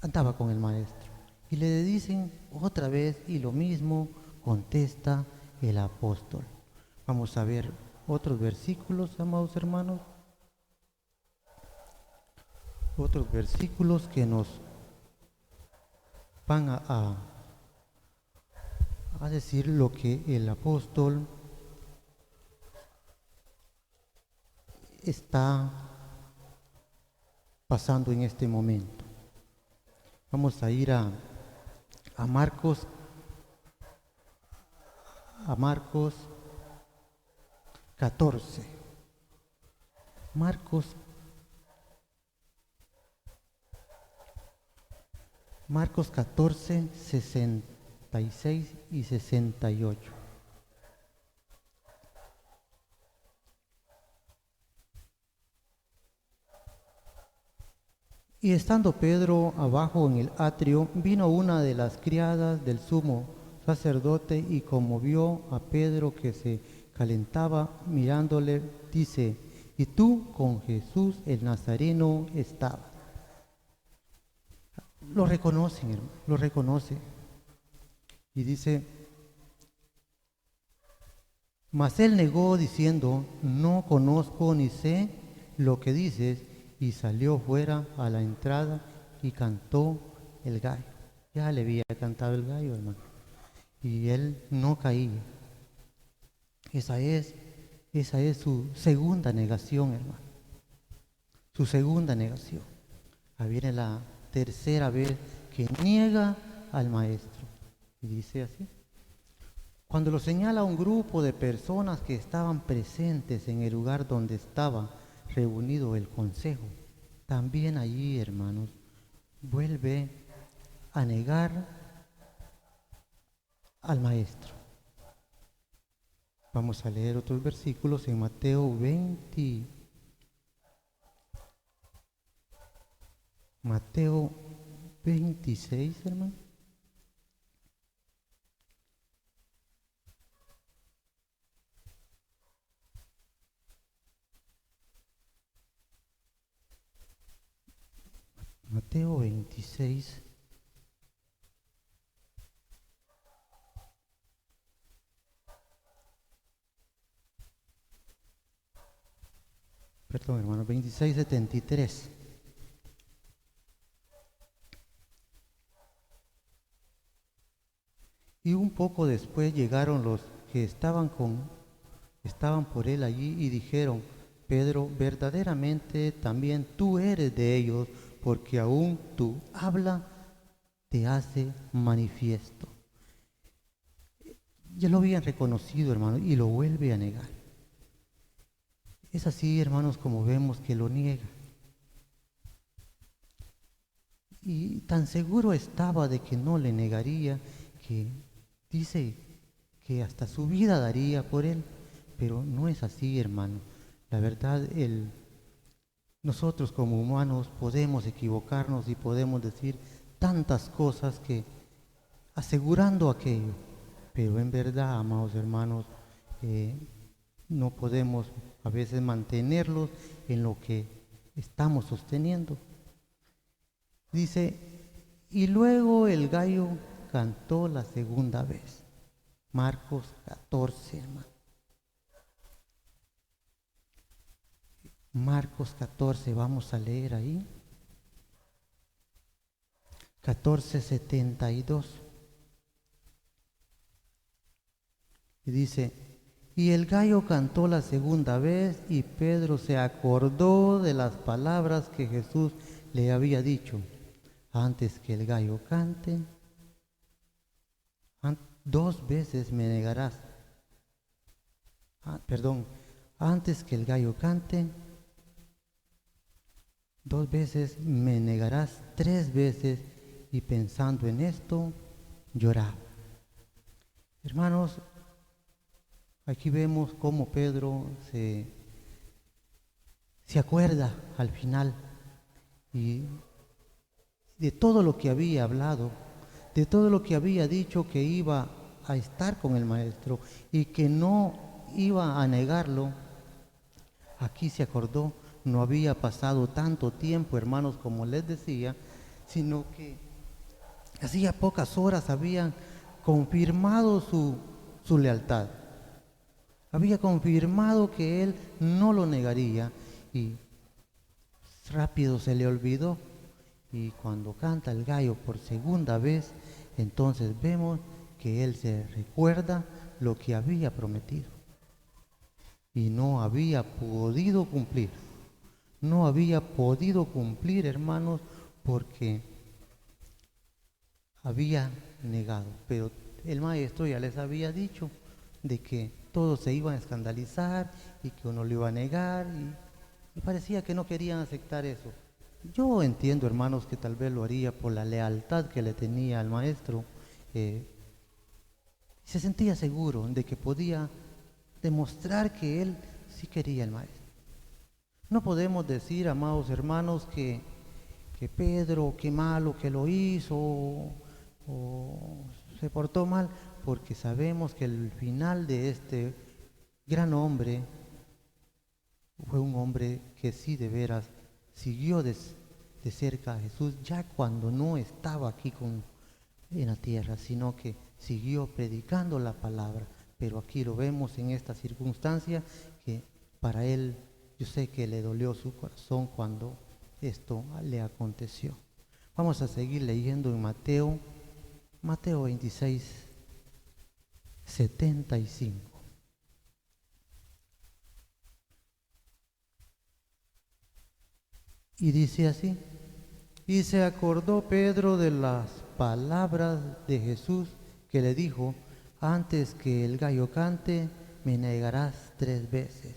andaba con el maestro. Y le dicen otra vez y lo mismo contesta el apóstol. Vamos a ver otros versículos, amados hermanos. Otros versículos que nos van a decir lo que el apóstol está pasando en este momento. Vamos a ir a Marcos 14. Marcos 14, 66 y 68. Y estando Pedro abajo en el atrio, vino una de las criadas del sumo sacerdote y como vio a Pedro que se calentaba mirándole, dice: y tú con Jesús el Nazareno estabas. Lo reconocen, hermano, lo reconoce. Y dice: mas él negó diciendo: no conozco ni sé lo que dices. Y salió fuera a la entrada y cantó el gallo. Ya le había cantado el gallo, hermano. Y él no caía. Esa es su segunda negación, hermano. Su segunda negación. Ahí viene la tercera vez que niega al maestro. Y dice así: cuando lo señala un grupo de personas que estaban presentes en el lugar donde estaba reunido el consejo, también allí, hermanos, vuelve a negar al maestro. Vamos a leer otros versículos en Mateo 26, hermano. Mateo 26. Perdón, hermano, 26:73. Y un poco después llegaron los que estaban por él allí y dijeron: Pedro, verdaderamente también tú eres de ellos, porque aún tu habla te hace manifiesto. Ya lo habían reconocido, hermano, y lo vuelve a negar. Es así, hermanos, como vemos que lo niega. Y tan seguro estaba de que no le negaría, que dice que hasta su vida daría por él. Pero no es así, hermano. La verdad, nosotros como humanos podemos equivocarnos y podemos decir tantas cosas que asegurando aquello, pero en verdad, amados hermanos, no podemos a veces mantenerlos en lo que estamos sosteniendo. Dice: y luego el gallo cantó la segunda vez. Marcos 14, hermano. Marcos 14, vamos a leer ahí. 14:72. Y dice: y el gallo cantó la segunda vez y Pedro se acordó de las palabras que Jesús le había dicho: antes que el gallo cante, 2 veces me negarás. Antes que el gallo cante, 2 veces me negarás, 3 veces. Y pensando en esto, lloraba. Hermanos, aquí vemos cómo Pedro se acuerda al final y de todo lo que había hablado, de todo lo que había dicho, que iba a estar con el maestro y que no iba a negarlo aquí se acordó, no había pasado tanto tiempo, hermanos, como les decía, sino que hacía pocas horas habían confirmado su lealtad. Había confirmado que él no lo negaría y rápido se le olvidó. Y cuando canta el gallo por segunda vez, entonces vemos que él se recuerda lo que había prometido y no había podido cumplir. No había podido cumplir, hermanos, porque había negado. Pero el maestro ya les había dicho de que todos se iban a escandalizar y que uno lo iba a negar y parecía que no querían aceptar eso. Yo entiendo, hermanos, que tal vez lo haría por la lealtad que le tenía al maestro. Se sentía seguro de que podía demostrar que él sí quería al maestro. No podemos decir, amados hermanos, que Pedro, qué malo que lo hizo o se portó mal, porque sabemos que el final de este gran hombre fue un hombre que sí de veras siguió de cerca a Jesús ya cuando no estaba aquí en la tierra, sino que siguió predicando la palabra. Pero aquí lo vemos en esta circunstancia que para él, yo sé que le dolió su corazón cuando esto le aconteció. Vamos a seguir leyendo en Mateo 26, 75. Y dice así: y se acordó Pedro de las palabras de Jesús que le dijo: antes que el gallo cante, me negarás 3 veces.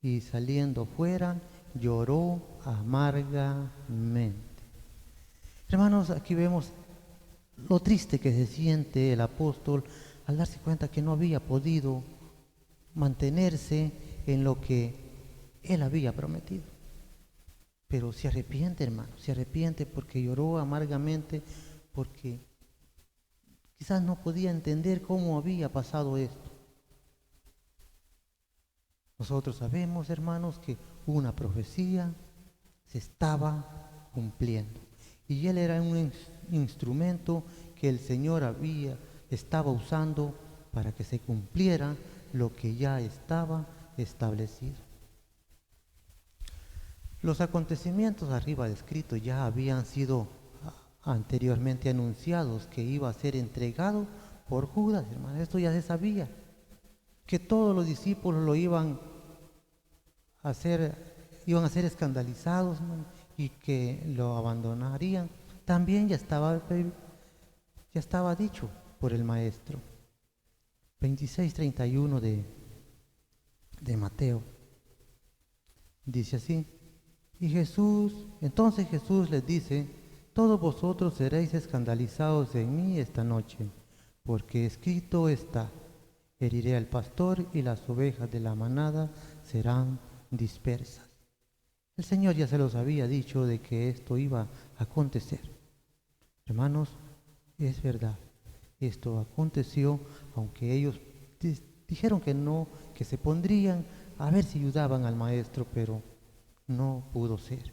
Y saliendo fuera, lloró amargamente. Hermanos, aquí vemos lo triste que se siente el apóstol al darse cuenta que no había podido mantenerse en lo que él había prometido. Pero se arrepiente, hermano, se arrepiente porque lloró amargamente, porque quizás no podía entender cómo había pasado esto. Nosotros sabemos, hermanos, que una profecía se estaba cumpliendo y él era un instrumento que el Señor estaba usando para que se cumpliera lo que ya estaba establecido. Los acontecimientos arriba descritos ya habían sido anteriormente anunciados, que iba a ser entregado por Judas, hermano. Esto ya se sabía, que todos los discípulos lo iban a ser escandalizados, hermano, y que lo abandonarían. También ya estaba dicho por el maestro. 26:31 de Mateo dice así: entonces Jesús les dice: todos vosotros seréis escandalizados en mí esta noche, porque escrito está: heriré al pastor y las ovejas de la manada serán dispersas. El Señor ya se los había dicho de que esto iba a acontecer. Hermanos, es verdad, esto aconteció, aunque ellos dijeron que no, que se pondrían a ver si ayudaban al maestro, pero no pudo ser.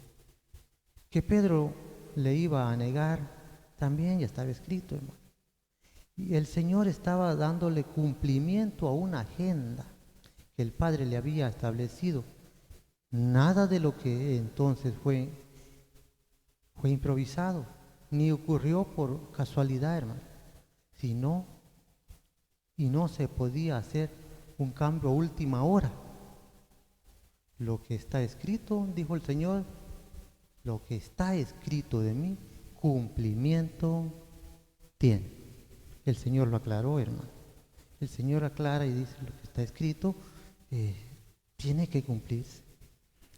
Que Pedro le iba a negar, también ya estaba escrito, hermano. Y el Señor estaba dándole cumplimiento a una agenda que el Padre le había establecido. Nada de lo que entonces fue improvisado, ni ocurrió por casualidad, hermano, sino y no se podía hacer un cambio a última hora. Lo que está escrito, dijo el Señor, lo que está escrito de mí, cumplimiento tiene. El Señor lo aclaró, hermano. El Señor aclara y dice: lo que está escrito tiene que cumplirse.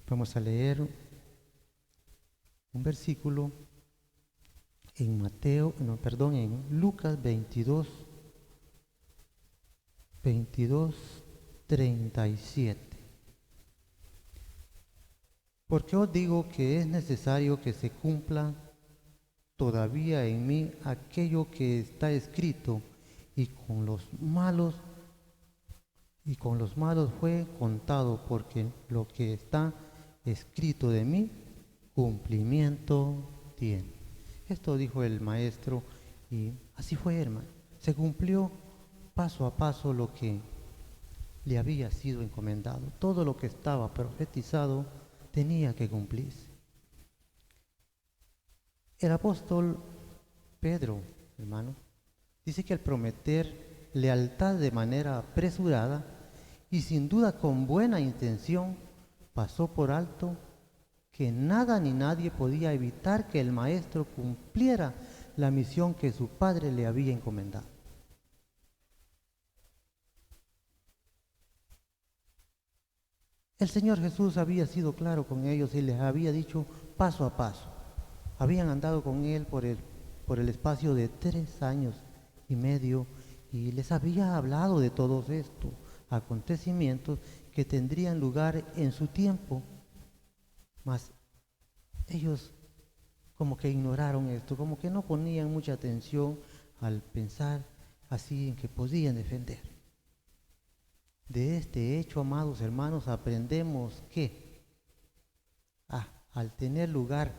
Vamos a leer un versículo en en Lucas 22:37. Porque os digo que es necesario que se cumpla todavía en mí aquello que está escrito, y con los malos y con los malos fue contado, porque lo que está escrito de mí, cumplimiento tiene. Esto dijo el maestro y así fue, hermano. Se cumplió paso a paso lo que le había sido encomendado. Todo lo que estaba profetizado tenía que cumplirse. El apóstol Pedro, hermano, dice que al prometer lealtad de manera apresurada y sin duda con buena intención, pasó por alto que nada ni nadie podía evitar que el maestro cumpliera la misión que su padre le había encomendado. El Señor Jesús había sido claro con ellos y les había dicho paso a paso. Habían andado con Él por el espacio de 3 años y medio y les había hablado de todos estos acontecimientos que tendrían lugar en su tiempo. Mas ellos como que ignoraron esto, como que no ponían mucha atención al pensar así en que podían defender. De este hecho, amados hermanos, aprendemos que al tener lugar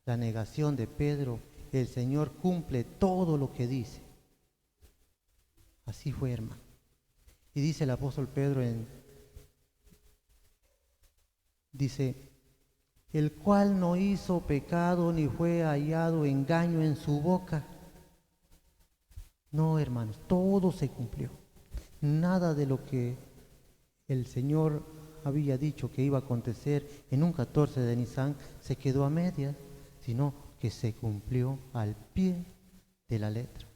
la negación de Pedro, el Señor cumple todo lo que dice. Así fue, hermano. Y dice el apóstol Pedro dice, el cual no hizo pecado ni fue hallado engaño en su boca. No, hermanos, todo se cumplió. Nada de lo que el Señor había dicho que iba a acontecer en un 14 de Nisan se quedó a medias, sino que se cumplió al pie de la letra.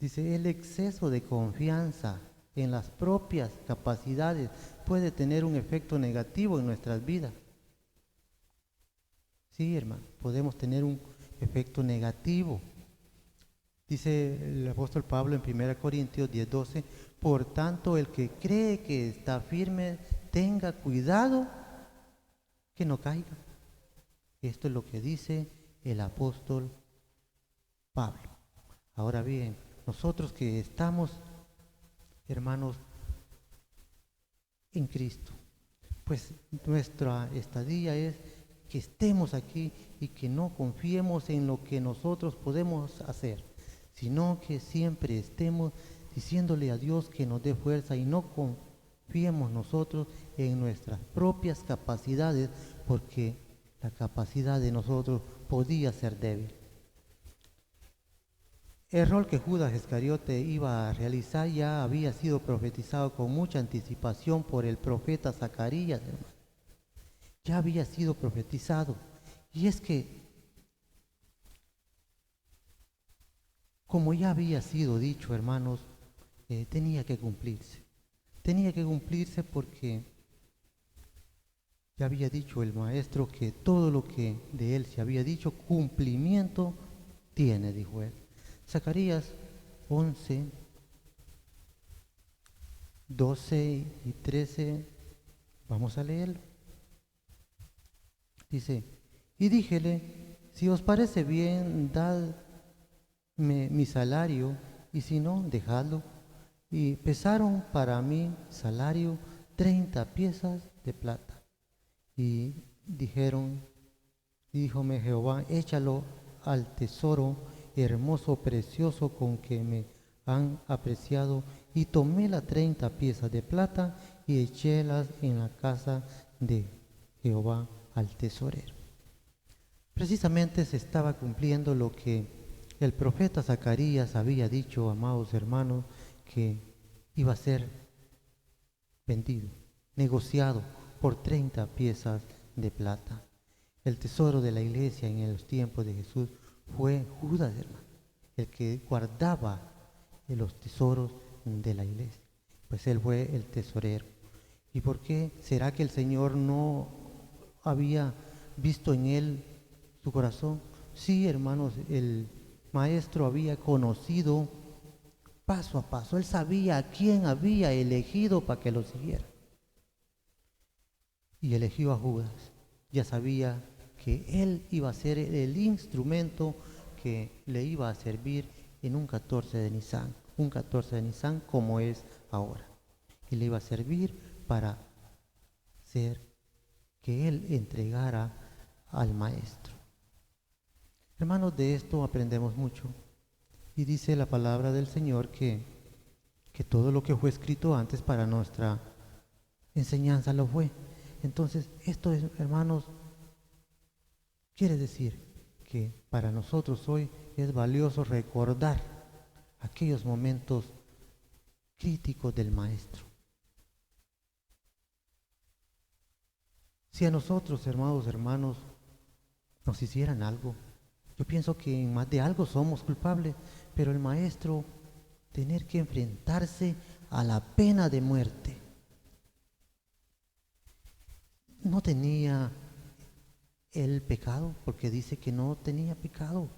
Dice, el exceso de confianza en las propias capacidades puede tener un efecto negativo en nuestras vidas. Sí, hermano, podemos tener un efecto negativo. Dice el apóstol Pablo en 1 Corintios 10:12, por tanto el que cree que está firme, tenga cuidado que no caiga. Esto es lo que dice el apóstol Pablo. Ahora bien, nosotros que estamos, hermanos, en Cristo, pues nuestra estadía es que estemos aquí y que no confiemos en lo que nosotros podemos hacer, sino que siempre estemos diciéndole a Dios que nos dé fuerza y no confiemos nosotros en nuestras propias capacidades, porque la capacidad de nosotros podía ser débil. El rol que Judas Iscariote iba a realizar ya había sido profetizado con mucha anticipación por el profeta Zacarías, hermano. Ya había sido profetizado. Y es que, como ya había sido dicho, hermanos, tenía que cumplirse. Tenía que cumplirse porque ya había dicho el maestro que todo lo que de él se había dicho, cumplimiento tiene, dijo él. Zacarías 11, 12 y 13, vamos a leerlo. Dice, y díjele, si os parece bien, dadme mi salario, y si no, dejadlo. Y pesaron para mi salario 30 piezas de plata. Y díjome Jehová, échalo al tesoro hermoso, precioso, con que me han apreciado. Y tomé las 30 piezas de plata y echélas en la casa de Jehová al tesorero. Precisamente se estaba cumpliendo lo que el profeta Zacarías había dicho, amados hermanos, que iba a ser vendido, negociado por 30 piezas de plata. El tesoro de la iglesia en los tiempos de Jesús fue Judas, hermano, el que guardaba los tesoros de la iglesia. Pues él fue el tesorero. ¿Y por qué será que el Señor no había visto en él su corazón? Sí, hermanos, el maestro había conocido paso a paso. Él sabía a quién había elegido para que lo siguiera. Y eligió a Judas. Ya sabía que él iba a ser el instrumento que le iba a servir en un 14 de Nisan. un 14 de Nisan, como es ahora. Y le iba a servir para ser que él entregara al maestro. Hermanos, de esto aprendemos mucho. Y dice la palabra del Señor que todo lo que fue escrito antes para nuestra enseñanza lo fue. Entonces, esto es, hermanos, quiere decir que para nosotros hoy es valioso recordar aquellos momentos críticos del Maestro. Si a nosotros, hermanos, nos hicieran algo, yo pienso que en más de algo somos culpables, pero el Maestro tener que enfrentarse a la pena de muerte. No tenía el pecado, porque dice que no tenía pecado,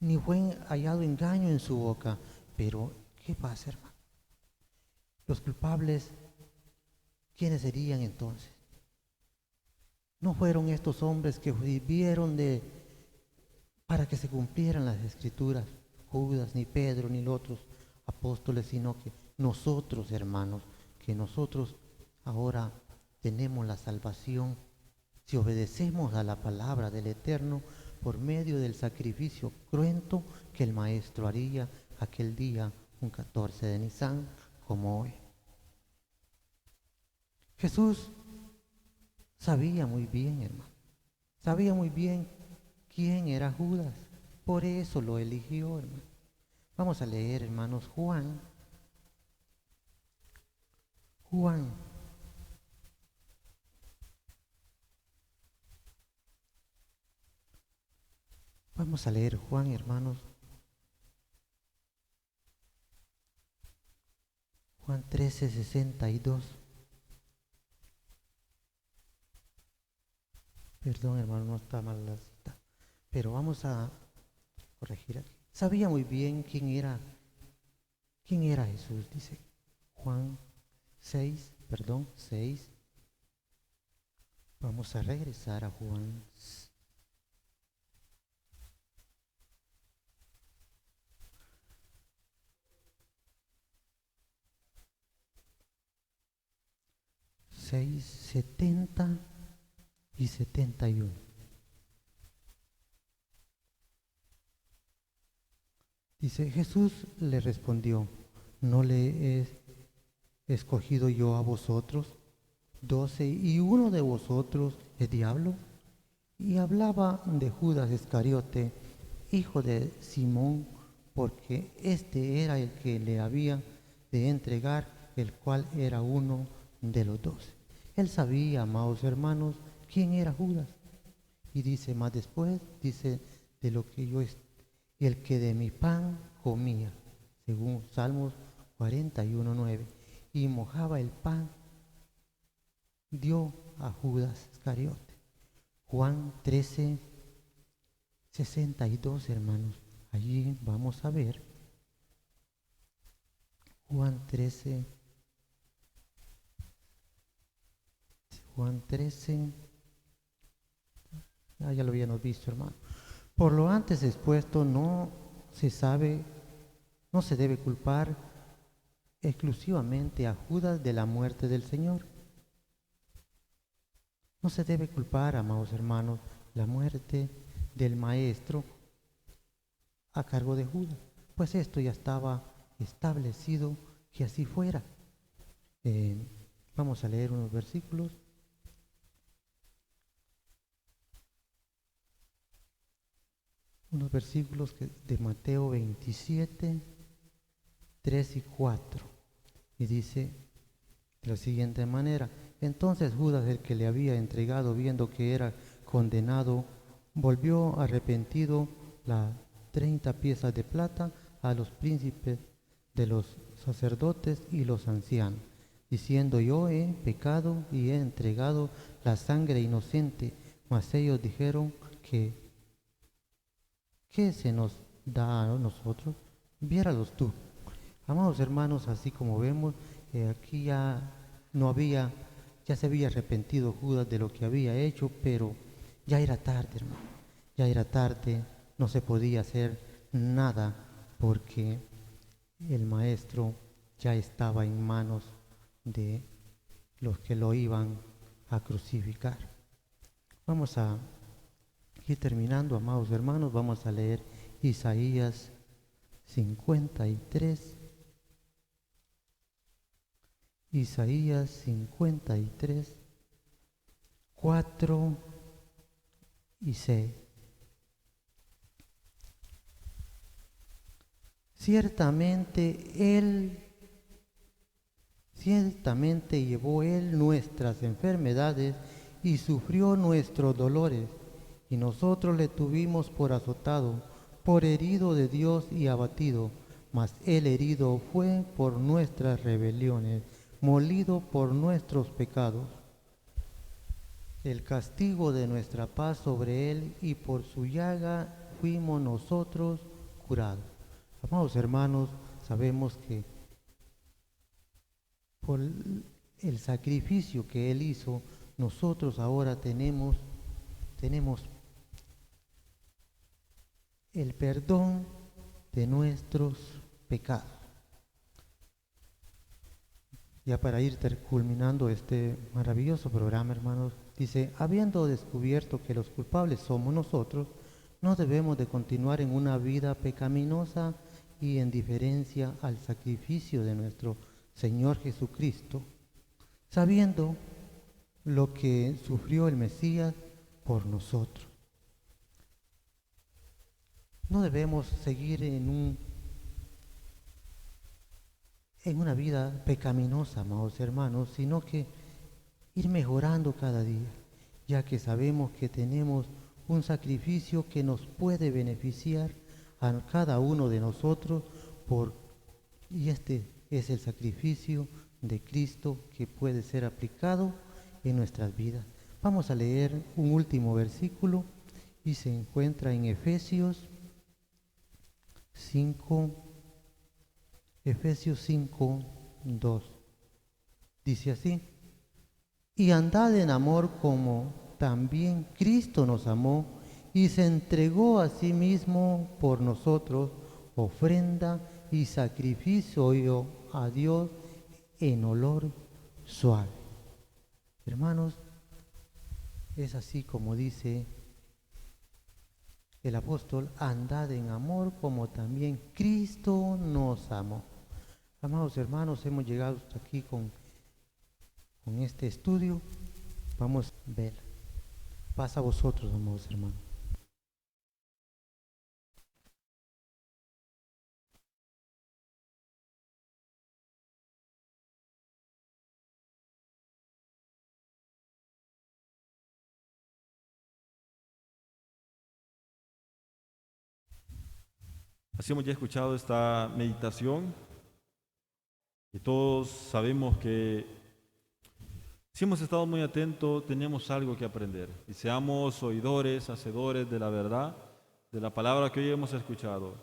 ni fue hallado engaño en su boca. Pero, ¿qué pasa, hermano? Los culpables, ¿quiénes serían entonces? No fueron estos hombres que vivieron para que se cumplieran las escrituras, Judas, ni Pedro, ni los otros apóstoles, sino que nosotros, hermanos, que nosotros ahora tenemos la salvación si obedecemos a la palabra del Eterno por medio del sacrificio cruento que el Maestro haría aquel día, un 14 de Nisan, como hoy. Jesús sabía muy bien, hermano, sabía muy bien quién era Judas, por eso lo eligió, hermano. Vamos a leer, hermanos, Juan. Vamos a leer Juan, hermanos. Juan 13:62. Perdón, hermano, no está mal la cita, pero vamos a corregir aquí. Sabía muy bien quién era Jesús, dice Juan 6. Vamos a regresar a Juan 6, 70 y 71. Dice, Jesús le respondió, ¿no le he escogido yo a vosotros 12 y uno de vosotros es diablo? Y hablaba de Judas Iscariote, hijo de Simón, porque este era el que le había de entregar, el cual era uno de los 12. Él sabía, amados hermanos, quién era Judas. Y dice más después, dice, de lo que yo y el que de mi pan comía, según Salmos 41:9, y mojaba el pan, dio a Judas Iscariote. Juan 13:62, hermanos. Allí vamos a ver. Juan 13, ya lo habíamos visto, hermano. Por lo antes expuesto, no se debe culpar exclusivamente a Judas de la muerte del Señor. No se debe culpar, amados hermanos, la muerte del Maestro a cargo de Judas, pues esto ya estaba establecido que así fuera. Vamos a leer unos versículos. Unos versículos de Mateo 27, 3 y 4. Y dice de la siguiente manera: entonces Judas, el que le había entregado, viendo que era condenado, volvió arrepentido las 30 piezas de plata a los príncipes de los sacerdotes y los ancianos, diciendo, yo he pecado y he entregado la sangre inocente. Mas ellos dijeron, ¿qué se nos da a nosotros? Viéralos tú. Amados hermanos, así como vemos, aquí ya se había arrepentido Judas de lo que había hecho, pero ya era tarde, hermano. Ya era tarde, no se podía hacer nada, porque el maestro ya estaba en manos de los que lo iban a crucificar. Vamos a ir terminando, amados hermanos. Vamos a leer Isaías 53. Isaías 53, 4 y 6. Ciertamente llevó Él nuestras enfermedades y sufrió nuestros dolores, y nosotros le tuvimos por azotado, por herido de Dios y abatido. Mas Él herido fue por nuestras rebeliones, molido por nuestros pecados. El castigo de nuestra paz sobre Él, y por su llaga fuimos nosotros curados. Amados hermanos, sabemos que por el sacrificio que Él hizo, nosotros ahora tenemos el perdón de nuestros pecados. Ya para ir culminando este maravilloso programa, hermanos, dice: habiendo descubierto que los culpables somos nosotros, no debemos de continuar en una vida pecaminosa y en diferencia al sacrificio de nuestro Señor Jesucristo, sabiendo lo que sufrió el Mesías por nosotros. No debemos seguir en una vida pecaminosa, amados hermanos, sino que ir mejorando cada día, ya que sabemos que tenemos un sacrificio que nos puede beneficiar a cada uno de nosotros, y este es el sacrificio de Cristo que puede ser aplicado en nuestras vidas. Vamos a leer un último versículo y se encuentra en Efesios 5, 2. Dice así: y andad en amor como también Cristo nos amó y se entregó a sí mismo por nosotros, ofrenda y sacrificio a Dios en olor suave. Hermanos, es así como dice el apóstol: andad en amor como también Cristo nos amó. Amados hermanos, hemos llegado hasta aquí con este estudio. Vamos a ver. Pasa a vosotros, amados hermanos. Así hemos ya escuchado esta meditación y todos sabemos que si hemos estado muy atentos tenemos algo que aprender y seamos oidores, hacedores de la verdad, de la palabra que hoy hemos escuchado.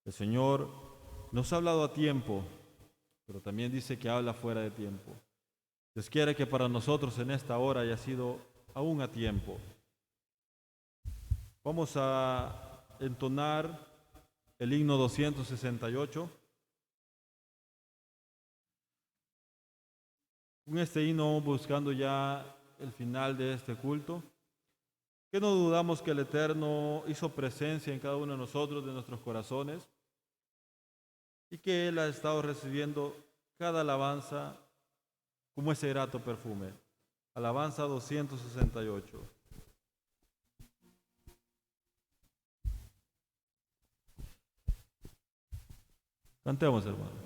El Señor nos ha hablado a tiempo, pero también dice que habla fuera de tiempo. Dios quiere que para nosotros en esta hora haya sido aún a tiempo. Vamos a entonar el himno 268. Con este himno buscando ya el final de este culto, que no dudamos que el Eterno hizo presencia en cada uno de nosotros, de nuestros corazones, y que Él ha estado recibiendo cada alabanza como ese grato perfume. Alabanza 268. Cantemos, hermano.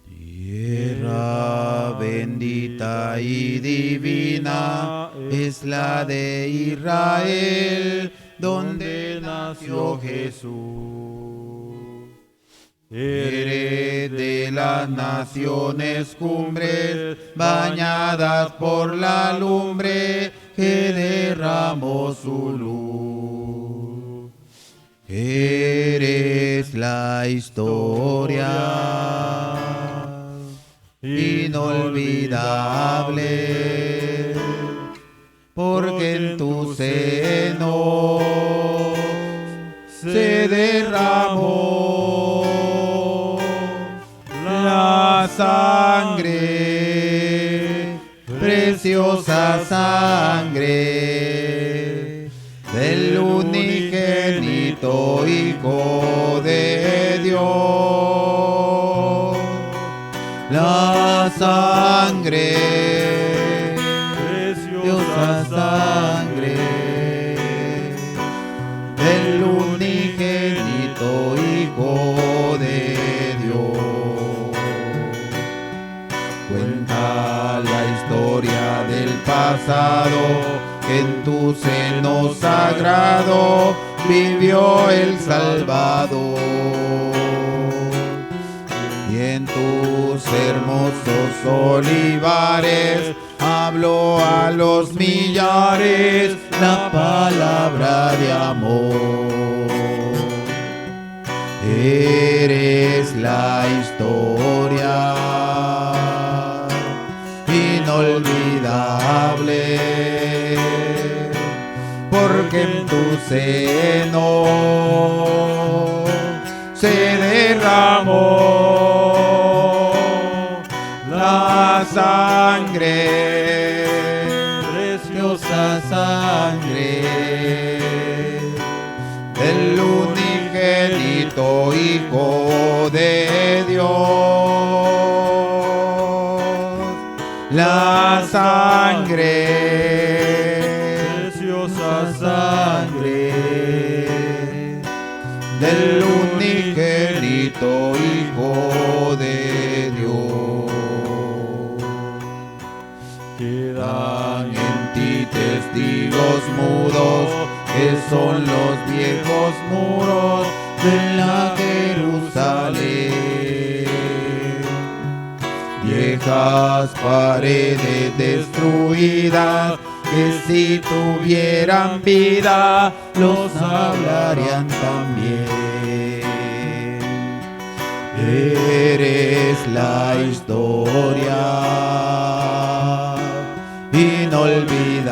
Tierra bendita y divina es la de Israel, donde nació Jesús. Eres de las naciones cumbres, bañadas por la lumbre que derramó su luz. Eres la historia inolvidable, porque en tu seno se derramó sangre, preciosa sangre del unigénito Hijo de Dios. La sangre, preciosa sangre del unigénito Hijo de Dios. Cuenta la historia del pasado, que en tu seno sagrado vivió el Salvador. Y en tus hermosos olivares habló a los millares la palabra de amor. Eres la historia inolvidable, porque en tu seno se derramó la sangre, preciosa sangre del unigénito Hijo de Dios. La sangre, preciosa sangre del unigénito Hijo de Dios. Quedan en ti testigos mudos, que son los viejos muros de la Jerusalén. Viejas paredes destruidas, que si tuvieran vida los hablarían también. Eres la historia inolvidable,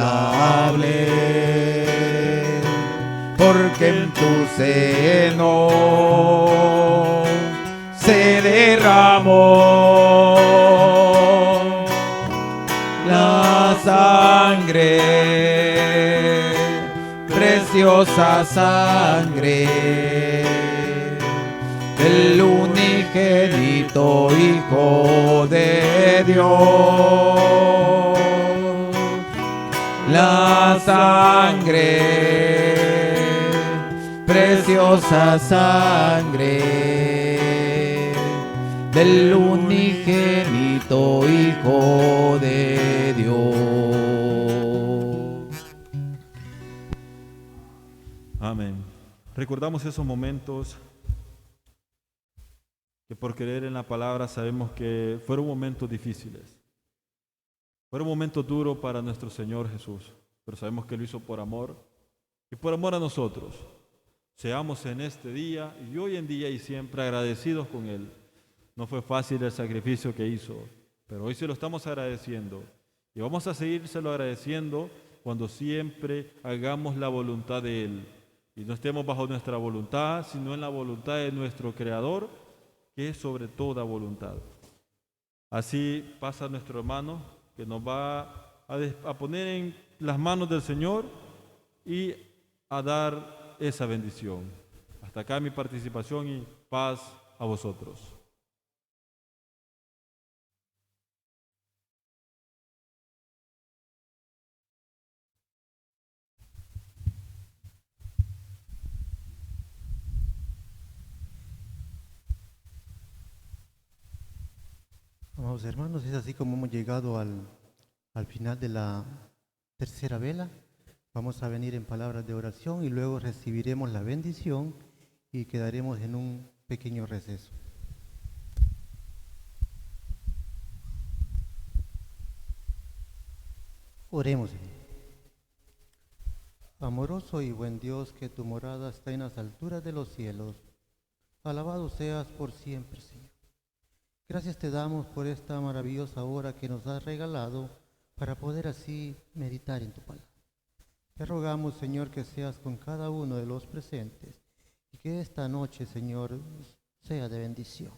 porque en tu seno se derramó la sangre, preciosa sangre del unigénito Hijo de Dios. La sangre, preciosa sangre del unigénito Hijo de Dios. Amén. Recordamos esos momentos que por creer en la palabra sabemos que fueron momentos difíciles. Fueron momentos duros para nuestro Señor Jesús, pero sabemos que lo hizo por amor y por amor a nosotros. Seamos en este día y hoy en día y siempre agradecidos con Él. No fue fácil el sacrificio que hizo, pero hoy se lo estamos agradeciendo y vamos a seguírselo agradeciendo cuando siempre hagamos la voluntad de Él y no estemos bajo nuestra voluntad, sino en la voluntad de nuestro Creador, que es sobre toda voluntad. Así pasa nuestro hermano, que nos va a poner en las manos del Señor y a dar esa bendición. Hasta acá mi participación y paz a vosotros. Amados hermanos, es así como hemos llegado al final de la tercera vela. Vamos a venir en palabras de oración y luego recibiremos la bendición y quedaremos en un pequeño receso. Oremos. Amoroso y buen Dios, que tu morada está en las alturas de los cielos. Alabado seas por siempre, Señor. Gracias te damos por esta maravillosa hora que nos has regalado para poder así meditar en tu palabra. Te rogamos, Señor, que seas con cada uno de los presentes y que esta noche, Señor, sea de bendición.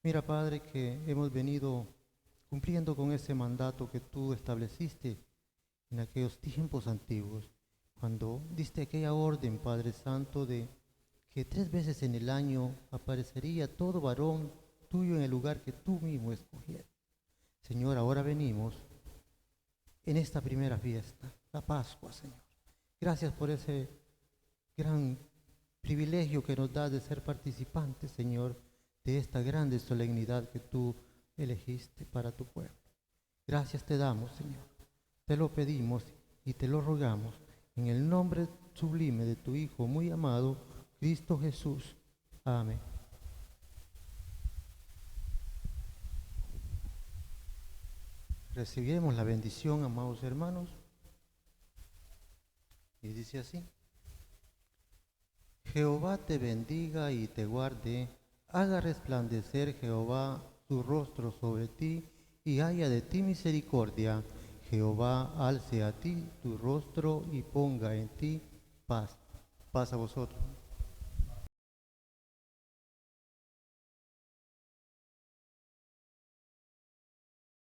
Mira, Padre, que hemos venido cumpliendo con ese mandato que tú estableciste en aquellos tiempos antiguos, cuando diste aquella orden, Padre Santo, de que 3 veces en el año aparecería todo varón tuyo en el lugar que tú mismo escogieras. Señor, ahora venimos en esta primera fiesta, la Pascua, Señor. Gracias por ese gran privilegio que nos das de ser participantes, Señor, de esta grande solemnidad que tú elegiste para tu pueblo. Gracias te damos, Señor. Te lo pedimos y te lo rogamos en el nombre sublime de tu Hijo muy amado, Cristo Jesús. Amén. Recibiremos la bendición, amados hermanos. Y dice así: Jehová te bendiga y te guarde, haga resplandecer Jehová su rostro sobre ti y haya de ti misericordia. Jehová alce a ti tu rostro y ponga en ti paz. Paz a vosotros.